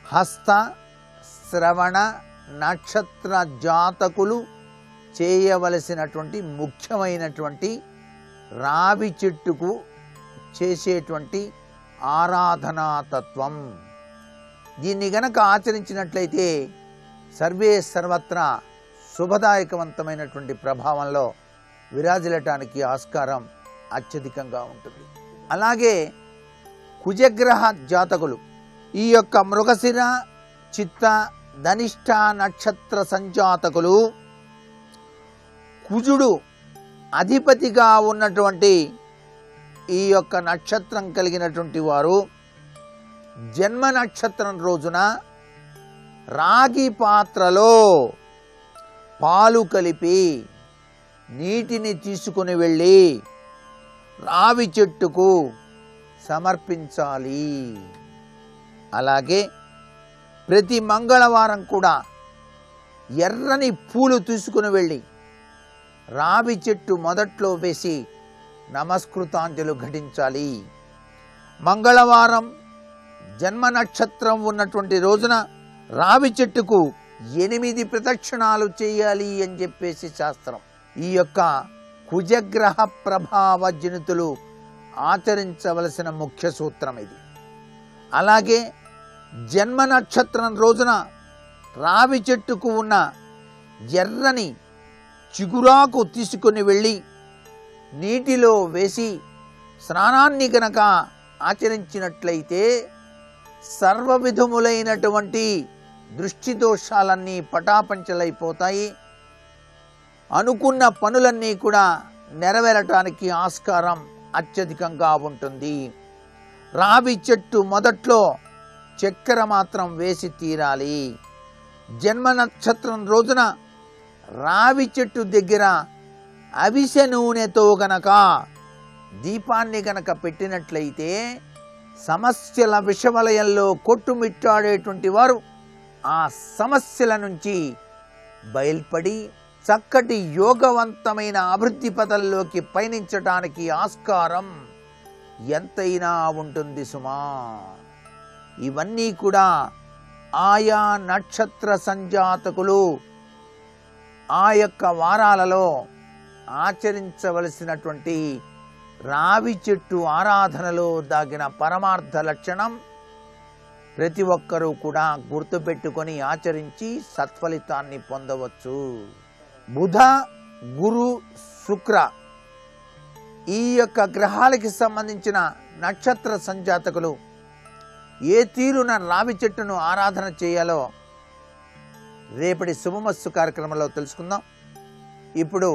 హస్త, శ్రవణ నక్షత్ర జాతకులు చేయవలసినటువంటి ముఖ్యమైనటువంటి రావి చెట్టుకు చేసేటువంటి ఆరాధనాతత్వం. దీన్ని గనక ఆచరించినట్లయితే సర్వే సర్వత్రా శుభదాయకవంతమైనటువంటి ప్రభావంలో విరాజిల్లటానికి ఆస్కారం అత్యధికంగా ఉంటుంది. అలాగే కుజగ్రహ జాతకులు ఈ యొక్క మృగశిర, చిత్త, ధనిష్ట నక్షత్ర సంజాతకులు కుజుడు అధిపతిగా ఉన్నటువంటి ఈ యొక్క నక్షత్రం కలిగినటువంటి వారు జన్మ నక్షత్రం రోజున రాగి పాత్రలో పాలు కలిపి నీటిని తీసుకుని వెళ్ళి రావి చెట్టుకు సమర్పించాలి. అలాగే ప్రతి మంగళవారం కూడా ఎర్రని పూలు తీసుకుని వెళ్ళి రావి చెట్టు మొదట్లో వేసి నమస్కృతాంజలు ఘటించాలి. మంగళవారం జన్మ నక్షత్రం ఉన్నటువంటి రోజున రావి చెట్టుకు 8 ప్రదక్షిణాలు చేయాలి అని చెప్పేసి శాస్త్రం. ఈ యొక్క కుజగ్రహ ప్రభావ జనితులు ఆచరించవలసిన ముఖ్య సూత్రం ఇది. అలాగే జన్మ నక్షత్రం రోజున రావి చెట్టుకు ఉన్న ఎర్రని చిగురాకు తీసుకుని వెళ్ళి నీటిలో వేసి స్నానాన్ని గనక ఆచరించినట్లయితే సర్వ విధములైనటువంటి దృష్టి దోషాలన్నీ పటాపంచలైపోతాయి. అనుకున్న పనులన్నీ కూడా నెరవేరటానికి ఆస్కారం అత్యధికంగా ఉంటుంది. రావి చెట్టు మొదట్లో చక్కెర మాత్రం వేసి తీరాలి. జన్మ నక్షత్రం రోజున రావి చెట్టు దగ్గర అవిసె నూనెతో గనక దీపాన్ని గనక పెట్టినట్లయితే సమస్యల విషవలయంలో కొట్టుమిట్టాడేటువంటి వారు ఆ సమస్యల నుంచి బయల్పడి చక్కటి యోగవంతమైన అభివృద్ధి పదంలోకి పయనించడానికి ఆస్కారం ఎంతైనా ఉంటుంది సుమా. ఇవన్నీ కూడా ఆయా నక్షత్ర సంజాతకులు ఆ యొక్క వారాలలో ఆచరించవలసినటువంటి రావి చెట్టు ఆరాధనలో దాగిన పరమార్థ లక్షణం. ప్రతి ఒక్కరూ కూడా గుర్తుపెట్టుకొని ఆచరించి సత్ఫలితాన్ని పొందవచ్చు. బుధ, గురు, శుక్ర ఈ యొక్క గ్రహాలకి సంబంధించిన నక్షత్ర సంజాతకులు ఏ తీరున రావి చెట్టును ఆరాధన చేయాలో రేపటి శుభమస్తు కార్యక్రమంలో తెలుసుకుందాం. ఇప్పుడు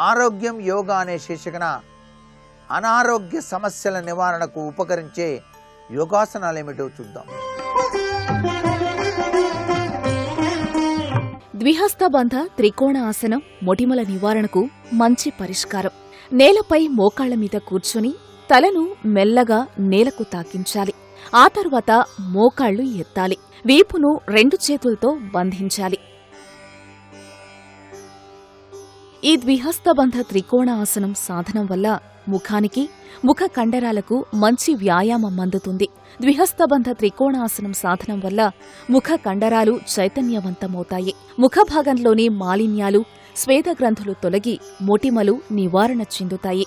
ఆరోగ్యం యోగా అనే శీర్షికన అనారోగ్య సమస్యల నివారణకు ఉపకరించే యోగాసనాలు ఏమిటో చూద్దాం. ద్విహస్తబంధ త్రికోణ ఆసనం మొటిమల నివారణకు మంచి పరిష్కారం. నేలపై మోకాళ్ల మీద కూర్చుని తలను మెల్లగా నేలకు తాకించాలి. ఆ తరువాత మోకాళ్లు ఎత్తాలి. వీపును 2 చేతులతో బంధించాలి. ఈ ద్విహస్తబంధ త్రికోణ ఆసనం సాధనం వల్ల ముఖానికి, ముఖ కండరాలకు మంచి వ్యాయామం అందుతుంది. ద్విహస్తబంధ త్రికోణాసనం సాధనం వల్ల ముఖ కండరాలు చైతన్యవంతమవుతాయి. ముఖభాగంలోని మాలిన్యాలు, స్వేదగ్రంథులు తొలగి మొటిమలు నివారణ చెందుతాయి.